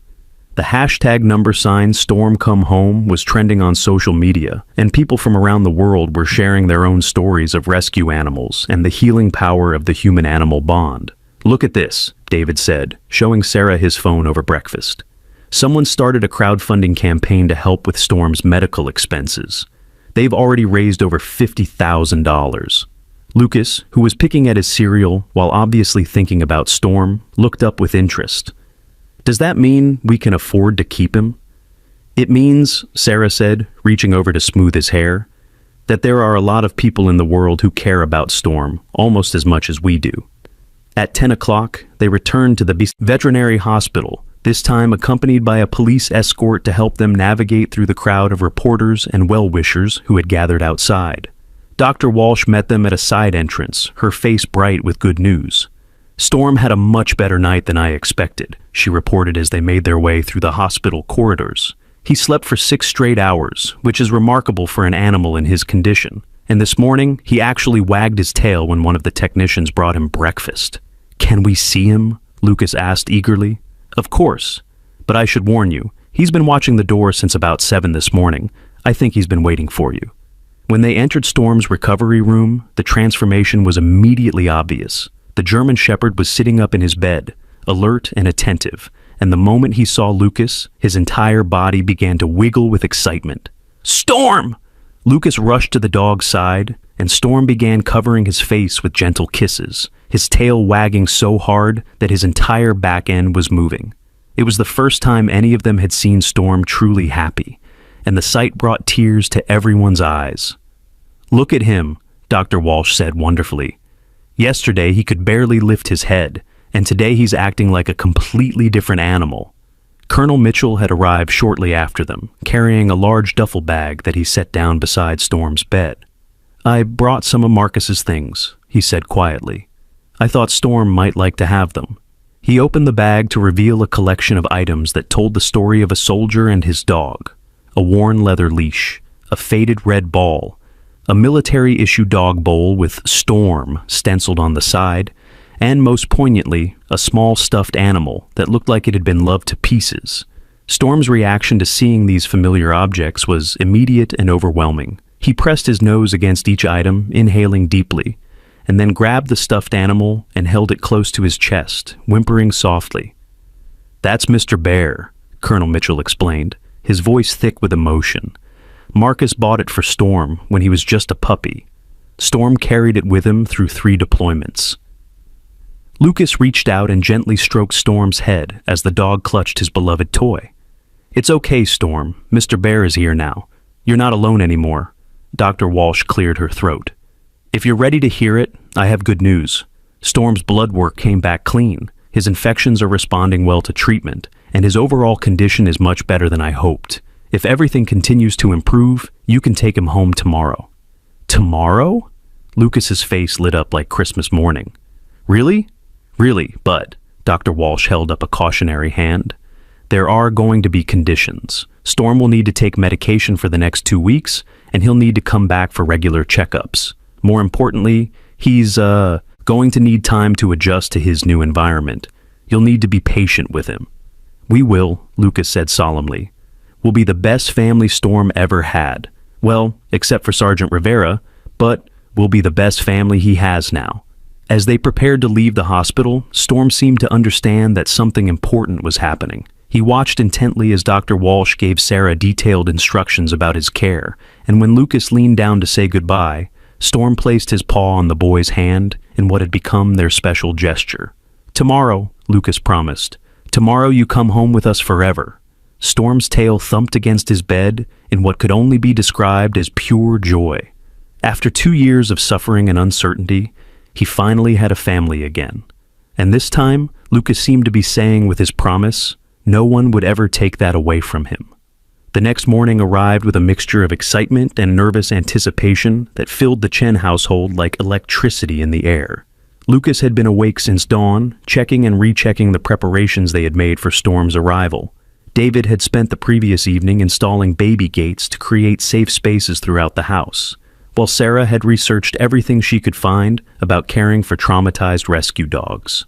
The hashtag #StormComeHome was trending on social media, and people from around the world were sharing their own stories of rescue animals and the healing power of the human-animal bond. "Look at this," David said, showing Sarah his phone over breakfast. "Someone started a crowdfunding campaign to help with Storm's medical expenses. They've already raised over $50,000. Lucas, who was picking at his cereal while obviously thinking about Storm, looked up with interest. "Does that mean we can afford to keep him?" "It means," Sarah said, reaching over to smooth his hair, "that there are a lot of people in the world who care about Storm almost as much as we do." At 10 o'clock, they returned to the veterinary hospital, this time accompanied by a police escort to help them navigate through the crowd of reporters and well-wishers who had gathered outside. Dr. Walsh met them at a side entrance, her face bright with good news. "Storm had a much better night than I expected," she reported as they made their way through the hospital corridors. "He slept for 6 straight hours, which is remarkable for an animal in his condition. And this morning, he actually wagged his tail when one of the technicians brought him breakfast." "Can we see him?" Lucas asked eagerly. "Of course. But I should warn you, he's been watching the door since about 7 this morning. I think he's been waiting for you." When they entered Storm's recovery room, the transformation was immediately obvious. The German Shepherd was sitting up in his bed, alert and attentive, and the moment he saw Lucas, his entire body began to wiggle with excitement. "Storm!" Lucas rushed to the dog's side, and Storm began covering his face with gentle kisses, his tail wagging so hard that his entire back end was moving. It was the first time any of them had seen Storm truly happy, and the sight brought tears to everyone's eyes. "Look at him," Dr. Walsh said wonderfully. "Yesterday he could barely lift his head, and today he's acting like a completely different animal." Colonel Mitchell had arrived shortly after them, carrying a large duffel bag that he set down beside Storm's bed. "I brought some of Marcus's things," he said quietly. "I thought Storm might like to have them." He opened the bag to reveal a collection of items that told the story of a soldier and his dog: a worn leather leash, a faded red ball, a military-issue dog bowl with "Storm" stenciled on the side, and most poignantly, a small stuffed animal that looked like it had been loved to pieces. Storm's reaction to seeing these familiar objects was immediate and overwhelming. He pressed his nose against each item, inhaling deeply, and then grabbed the stuffed animal and held it close to his chest, whimpering softly. "That's Mr. Bear," Colonel Mitchell explained, his voice thick with emotion. "Marcus bought it for Storm when he was just a puppy. Storm carried it with him through 3 deployments." Lucas reached out and gently stroked Storm's head as the dog clutched his beloved toy. "It's okay, Storm. Mr. Bear is here now. You're not alone anymore." Dr. Walsh cleared her throat. "If you're ready to hear it, I have good news. Storm's blood work came back clean. His infections are responding well to treatment, and his overall condition is much better than I hoped. If everything continues to improve, you can take him home tomorrow." "Tomorrow?" Lucas's face lit up like Christmas morning. "Really?" "Really, but," Dr. Walsh held up a cautionary hand, "there are going to be conditions. Storm will need to take medication for the next 2 weeks, and he'll need to come back for regular checkups. More importantly, he's going to need time to adjust to his new environment. You'll need to be patient with him." "We will," Lucas said solemnly. "We'll be the best family Storm ever had. Well, except for Sergeant Rivera, but we'll be the best family he has now." As they prepared to leave the hospital, Storm seemed to understand that something important was happening. He watched intently as Dr. Walsh gave Sarah detailed instructions about his care, and when Lucas leaned down to say goodbye, Storm placed his paw on the boy's hand in what had become their special gesture. "Tomorrow," Lucas promised. "Tomorrow you come home with us forever." Storm's tail thumped against his bed in what could only be described as pure joy. After 2 years of suffering and uncertainty, he finally had a family again. And this time, Lucas seemed to be saying with his promise, no one would ever take that away from him. The next morning arrived with a mixture of excitement and nervous anticipation that filled the Chen household like electricity in the air. Lucas had been awake since dawn, checking and rechecking the preparations they had made for Storm's arrival. David had spent the previous evening installing baby gates to create safe spaces throughout the house, while Sarah had researched everything she could find about caring for traumatized rescue dogs.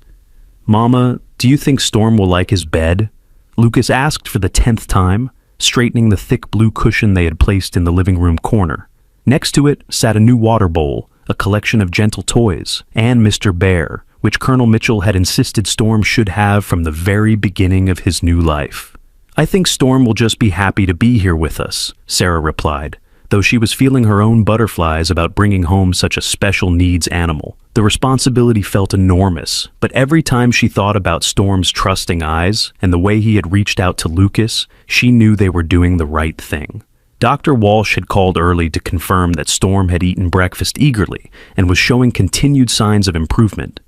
"Mama, do you think Storm will like his bed?" Lucas asked for the 10th time, straightening the thick blue cushion they had placed in the living room corner. Next to it sat a new water bowl, a collection of gentle toys, and Mr. Bear, which Colonel Mitchell had insisted Storm should have from the very beginning of his new life. "I think Storm will just be happy to be here with us," Sarah replied, though she was feeling her own butterflies about bringing home such a special needs animal. The responsibility felt enormous, but every time she thought about Storm's trusting eyes and the way he had reached out to Lucas, she knew they were doing the right thing. Dr. Walsh had called early to confirm that Storm had eaten breakfast eagerly and was showing continued signs of improvement.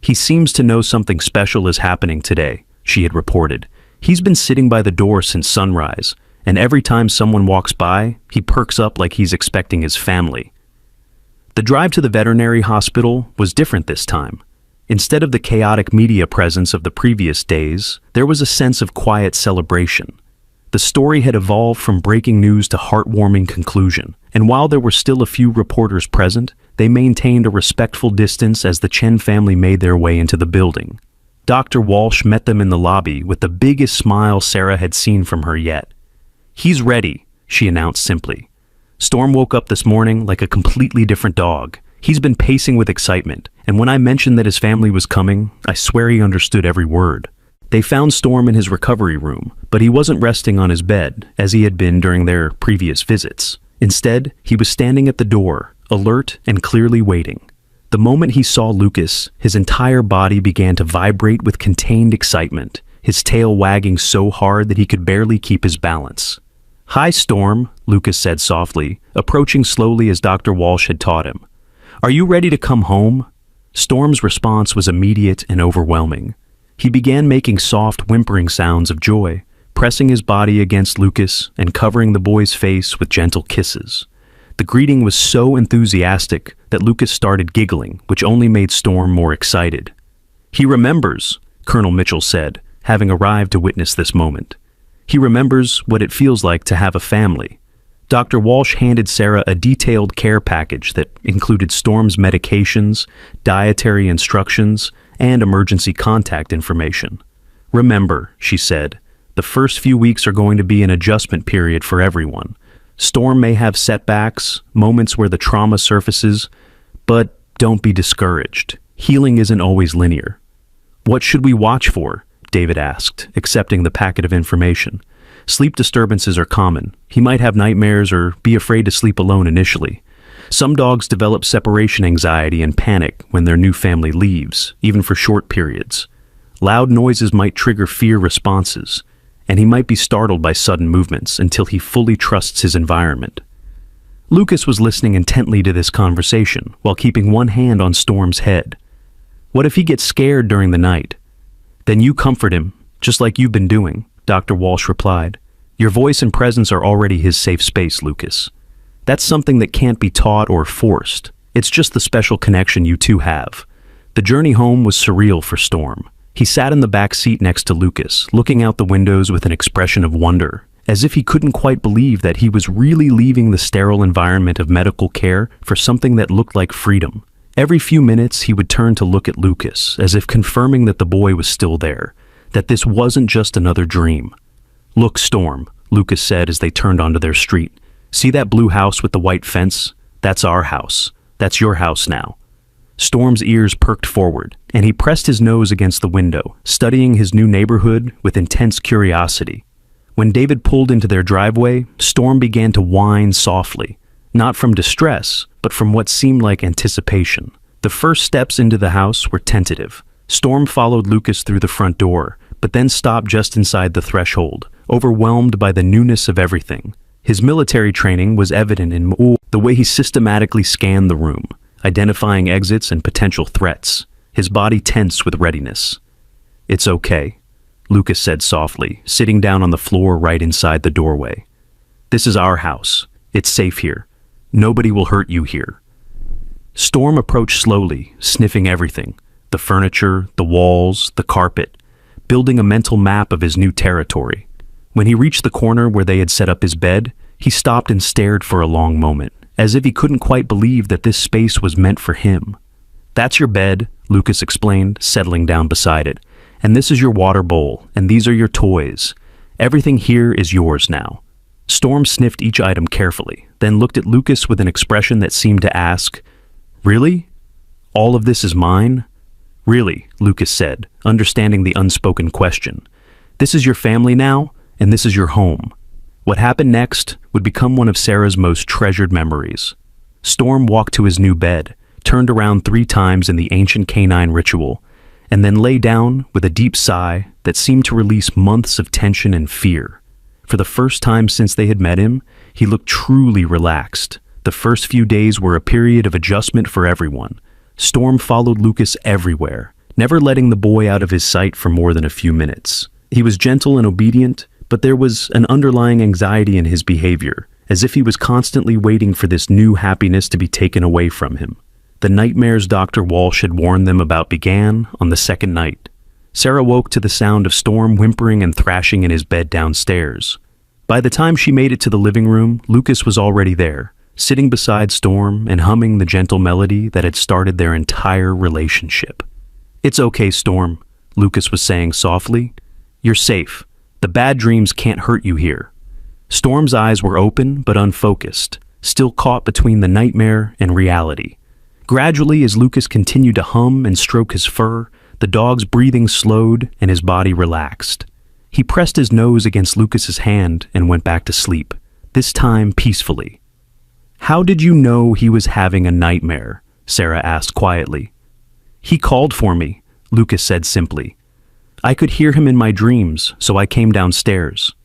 "He seems to know something special is happening today," she had reported. "He's been sitting by the door since sunrise, and every time someone walks by, he perks up like he's expecting his family." The drive to the veterinary hospital was different this time. Instead of the chaotic media presence of the previous days, there was a sense of quiet celebration. The story had evolved from breaking news to heartwarming conclusion, and while there were still a few reporters present, they maintained a respectful distance as the Chen family made their way into the building. Dr. Walsh met them in the lobby with the biggest smile Sarah had seen from her yet. "He's ready," she announced simply. "Storm woke up this morning like a completely different dog. He's been pacing with excitement, and when I mentioned that his family was coming, I swear he understood every word." They found Storm in his recovery room, but he wasn't resting on his bed, as he had been during their previous visits. Instead, he was standing at the door, alert and clearly waiting. The moment he saw Lucas, his entire body began to vibrate with contained excitement, his tail wagging so hard that he could barely keep his balance. "Hi, Storm," Lucas said softly, approaching slowly as Dr. Walsh had taught him. "Are you ready to come home?" Storm's response was immediate and overwhelming. He began making soft, whimpering sounds of joy, pressing his body against Lucas and covering the boy's face with gentle kisses. The greeting was so enthusiastic that Lucas started giggling, which only made Storm more excited. "He remembers," Colonel Mitchell said, having arrived to witness this moment. "He remembers what it feels like to have a family." Dr. Walsh handed Sarah a detailed care package that included Storm's medications, dietary instructions, and emergency contact information. "Remember," she said, "the first few weeks are going to be an adjustment period for everyone. Storm may have setbacks, moments where the trauma surfaces, but don't be discouraged. Healing isn't always linear." "What should we watch for?" David asked, accepting the packet of information. "Sleep disturbances are common. He might have nightmares or be afraid to sleep alone initially. Some dogs develop separation anxiety and panic when their new family leaves, even for short periods. Loud noises might trigger fear responses, and he might be startled by sudden movements until he fully trusts his environment." Lucas was listening intently to this conversation while keeping one hand on Storm's head. "What if he gets scared during the night?" "Then you comfort him, just like you've been doing," Dr. Walsh replied. "Your voice and presence are already his safe space, Lucas. That's something that can't be taught or forced. It's just the special connection you two have." The journey home was surreal for Storm. He sat in the back seat next to Lucas, looking out the windows with an expression of wonder, as if he couldn't quite believe that he was really leaving the sterile environment of medical care for something that looked like freedom. Every few minutes, he would turn to look at Lucas, as if confirming that the boy was still there, that this wasn't just another dream. "Look, Storm," Lucas said as they turned onto their street. "See that blue house with the white fence? That's our house. That's your house now." Storm's ears perked forward, and he pressed his nose against the window, studying his new neighborhood with intense curiosity. When David pulled into their driveway, Storm began to whine softly, not from distress, but from what seemed like anticipation. The first steps into the house were tentative. Storm followed Lucas through the front door, but then stopped just inside the threshold, overwhelmed by the newness of everything. His military training was evident in the way he systematically scanned the room, identifying exits and potential threats, his body tense with readiness. "It's okay," Lucas said softly, sitting down on the floor right inside the doorway. "This is our house. It's safe here. Nobody will hurt you here." Storm approached slowly, sniffing everything, the furniture, the walls, the carpet, building a mental map of his new territory. When he reached the corner where they had set up his bed, he stopped and stared for a long moment, as if he couldn't quite believe that this space was meant for him. "That's your bed," Lucas explained, settling down beside it. "And this is your water bowl, and these are your toys. Everything here is yours now." Storm sniffed each item carefully, then looked at Lucas with an expression that seemed to ask, "Really? All of this is mine?" "Really," Lucas said, understanding the unspoken question. "This is your family now, and this is your home." What happened next would become one of Sarah's most treasured memories. Storm walked to his new bed, turned around 3 times in the ancient canine ritual, and then lay down with a deep sigh that seemed to release months of tension and fear. For the first time since they had met him, he looked truly relaxed. The first few days were a period of adjustment for everyone. Storm followed Lucas everywhere, never letting the boy out of his sight for more than a few minutes. He was gentle and obedient, but there was an underlying anxiety in his behavior, as if he was constantly waiting for this new happiness to be taken away from him. The nightmares Dr. Walsh had warned them about began on the second night. Sarah woke to the sound of Storm whimpering and thrashing in his bed downstairs. By the time she made it to the living room, Lucas was already there, sitting beside Storm and humming the gentle melody that had started their entire relationship. "It's okay, Storm," Lucas was saying softly. "You're safe. The bad dreams can't hurt you here." Storm's eyes were open but unfocused, still caught between the nightmare and reality. Gradually, as Lucas continued to hum and stroke his fur, the dog's breathing slowed and his body relaxed. He pressed his nose against Lucas's hand and went back to sleep, this time peacefully. "How did you know he was having a nightmare?" Sarah asked quietly. "He called for me," Lucas said simply. "I could hear him in my dreams, so I came downstairs."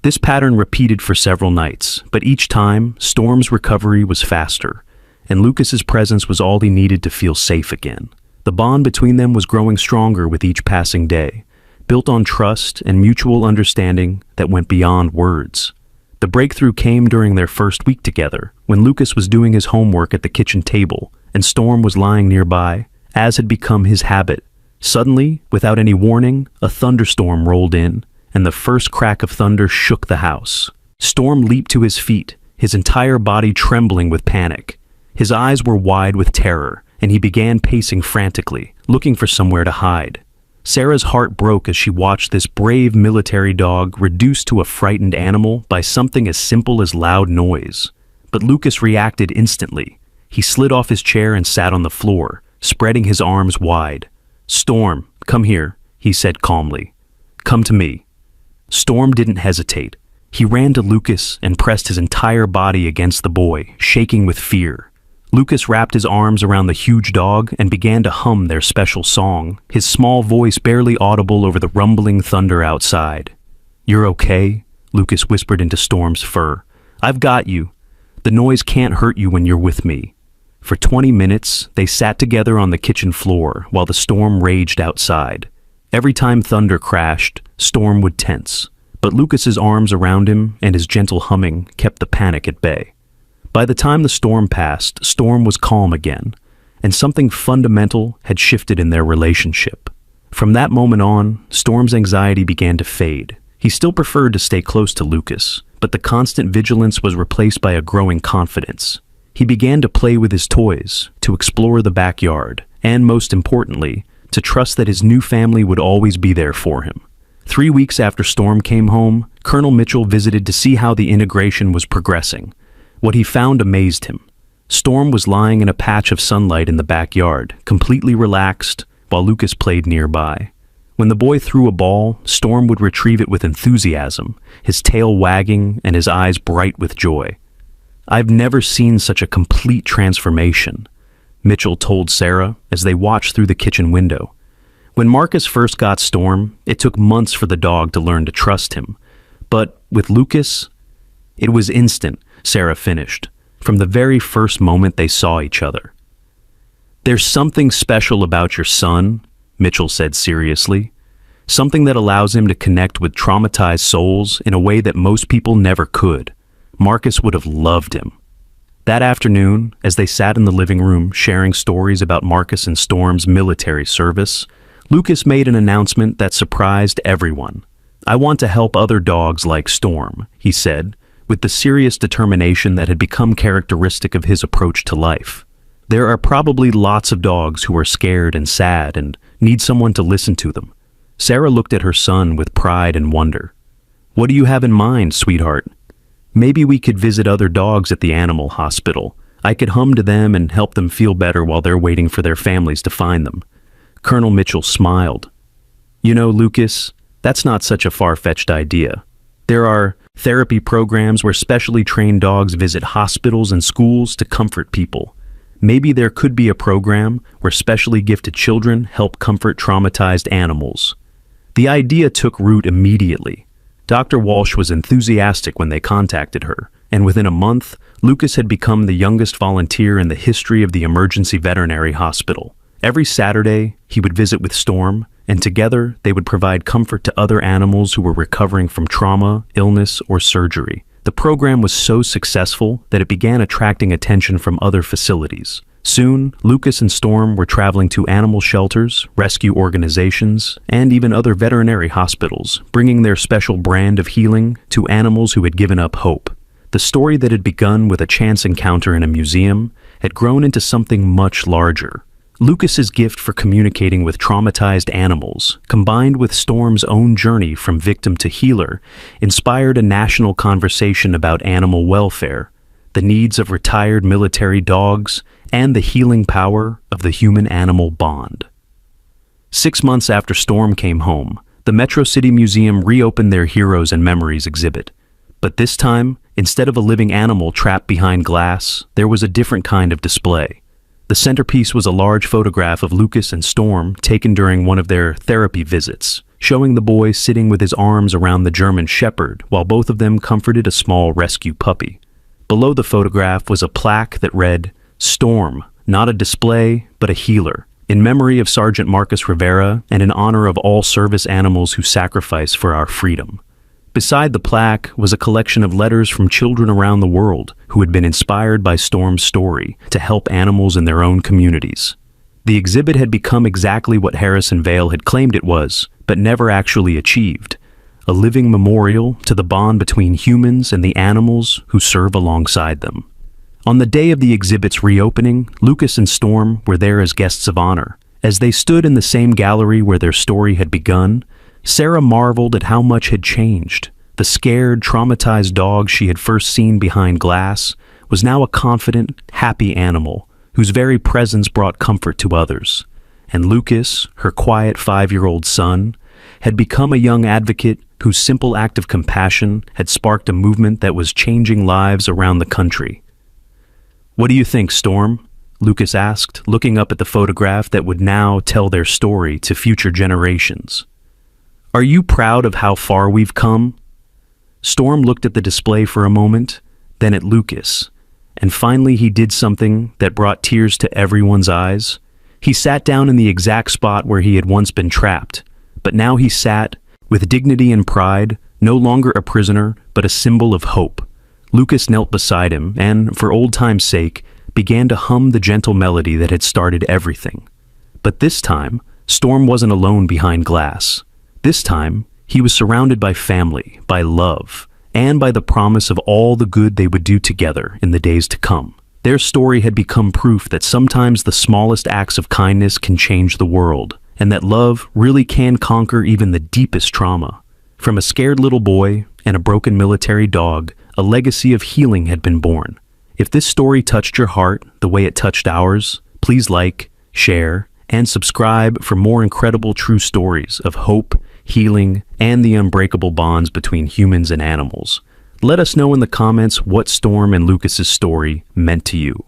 This pattern repeated for several nights, but each time, Storm's recovery was faster, and Lucas's presence was all he needed to feel safe again. The bond between them was growing stronger with each passing day, built on trust and mutual understanding that went beyond words. The breakthrough came during their first week together, when Lucas was doing his homework at the kitchen table, and Storm was lying nearby, as had become his habit. Suddenly, without any warning, a thunderstorm rolled in, and the first crack of thunder shook the house. Storm leaped to his feet, his entire body trembling with panic. His eyes were wide with terror, and he began pacing frantically, looking for somewhere to hide. Sarah's heart broke as she watched this brave military dog reduced to a frightened animal by something as simple as loud noise. But Lucas reacted instantly. He slid off his chair and sat on the floor, spreading his arms wide. "Storm, come here," he said calmly. "Come to me." Storm didn't hesitate. He ran to Lucas and pressed his entire body against the boy, shaking with fear. Lucas wrapped his arms around the huge dog and began to hum their special song, his small voice barely audible over the rumbling thunder outside. "You're okay?" Lucas whispered into Storm's fur. "I've got you. The noise can't hurt you when you're with me." For 20 minutes, they sat together on the kitchen floor while the storm raged outside. Every time thunder crashed, Storm would tense, but Lucas's arms around him and his gentle humming kept the panic at bay. By the time the storm passed, Storm was calm again, and something fundamental had shifted in their relationship. From that moment on, Storm's anxiety began to fade. He still preferred to stay close to Lucas, but the constant vigilance was replaced by a growing confidence. He began to play with his toys, to explore the backyard, and most importantly, to trust that his new family would always be there for him. 3 weeks after Storm came home, Colonel Mitchell visited to see how the integration was progressing. What he found amazed him. Storm was lying in a patch of sunlight in the backyard, completely relaxed, while Lucas played nearby. When the boy threw a ball, Storm would retrieve it with enthusiasm, his tail wagging and his eyes bright with joy. "I've never seen such a complete transformation," Mitchell told Sarah as they watched through the kitchen window. When Marcus first got Storm, it took months for the dog to learn to trust him. But with Lucas, it was instant, Sarah finished, from the very first moment they saw each other. "There's something special about your son," Mitchell said seriously. "Something that allows him to connect with traumatized souls in a way that most people never could. Marcus would have loved him." That afternoon, as they sat in the living room sharing stories about Marcus and Storm's military service, Lucas made an announcement that surprised everyone. "I want to help other dogs like Storm," he said, with the serious determination that had become characteristic of his approach to life. "There are probably lots of dogs who are scared and sad and need someone to listen to them." Sarah looked at her son with pride and wonder. "What do you have in mind, sweetheart?" "Maybe we could visit other dogs at the animal hospital. I could hum to them and help them feel better while they're waiting for their families to find them." Colonel Mitchell smiled. "You know, Lucas, that's not such a far-fetched idea. There are therapy programs where specially trained dogs visit hospitals and schools to comfort people. Maybe there could be a program where specially gifted children help comfort traumatized animals." The idea took root immediately. Dr. Walsh was enthusiastic when they contacted her, and within a month, Lucas had become the youngest volunteer in the history of the emergency veterinary hospital. Every Saturday, he would visit with Storm, and together they would provide comfort to other animals who were recovering from trauma, illness, or surgery. The program was so successful that it began attracting attention from other facilities. Soon, Lucas and Storm were traveling to animal shelters, rescue organizations, and even other veterinary hospitals, bringing their special brand of healing to animals who had given up hope. The story that had begun with a chance encounter in a museum had grown into something much larger. Lucas's gift for communicating with traumatized animals, combined with Storm's own journey from victim to healer, inspired a national conversation about animal welfare, the needs of retired military dogs, and the healing power of the human-animal bond. 6 months after Storm came home, the Metro City Museum reopened their Heroes and Memories exhibit. But this time, Instead of a living animal trapped behind glass, there was a different kind of display. The centerpiece was a large photograph of Lucas and Storm taken during one of their therapy visits, showing the boy sitting with his arms around the German Shepherd while both of them comforted a small rescue puppy. Below the photograph was a plaque that read, "Storm, not a display, but a healer, in memory of Sergeant Marcus Rivera and in honor of all service animals who sacrifice for our freedom." Beside the plaque was a collection of letters from children around the world who had been inspired by Storm's story to help animals in their own communities. The exhibit had become exactly what Harrison Vale had claimed it was, but never actually achieved: a living memorial to the bond between humans and the animals who serve alongside them. On the day of the exhibit's reopening, Lucas and Storm were there as guests of honor. As they stood in the same gallery where their story had begun, Sarah marveled at how much had changed. The scared, traumatized dog she had first seen behind glass was now a confident, happy animal whose very presence brought comfort to others. And Lucas, her quiet 5-year-old son, had become a young advocate whose simple act of compassion had sparked a movement that was changing lives around the country. "What do you think, Storm?" Lucas asked, looking up at the photograph that would now tell their story to future generations. "Are you proud of how far we've come?" Storm looked at the display for a moment, then at Lucas, and finally he did something that brought tears to everyone's eyes. He sat down in the exact spot where he had once been trapped, but now he sat, with dignity and pride, no longer a prisoner, but a symbol of hope. Lucas knelt beside him and, for old time's sake, began to hum the gentle melody that had started everything. But this time, Storm wasn't alone behind glass. This time, he was surrounded by family, by love, and by the promise of all the good they would do together in the days to come. Their story had become proof that sometimes the smallest acts of kindness can change the world, and that love really can conquer even the deepest trauma. From a scared little boy and a broken military dog, a legacy of healing had been born. If this story touched your heart the way it touched ours, please like, share, and subscribe for more incredible true stories of hope, healing, and the unbreakable bonds between humans and animals. Let us know in the comments what Storm and Lucas's story meant to you.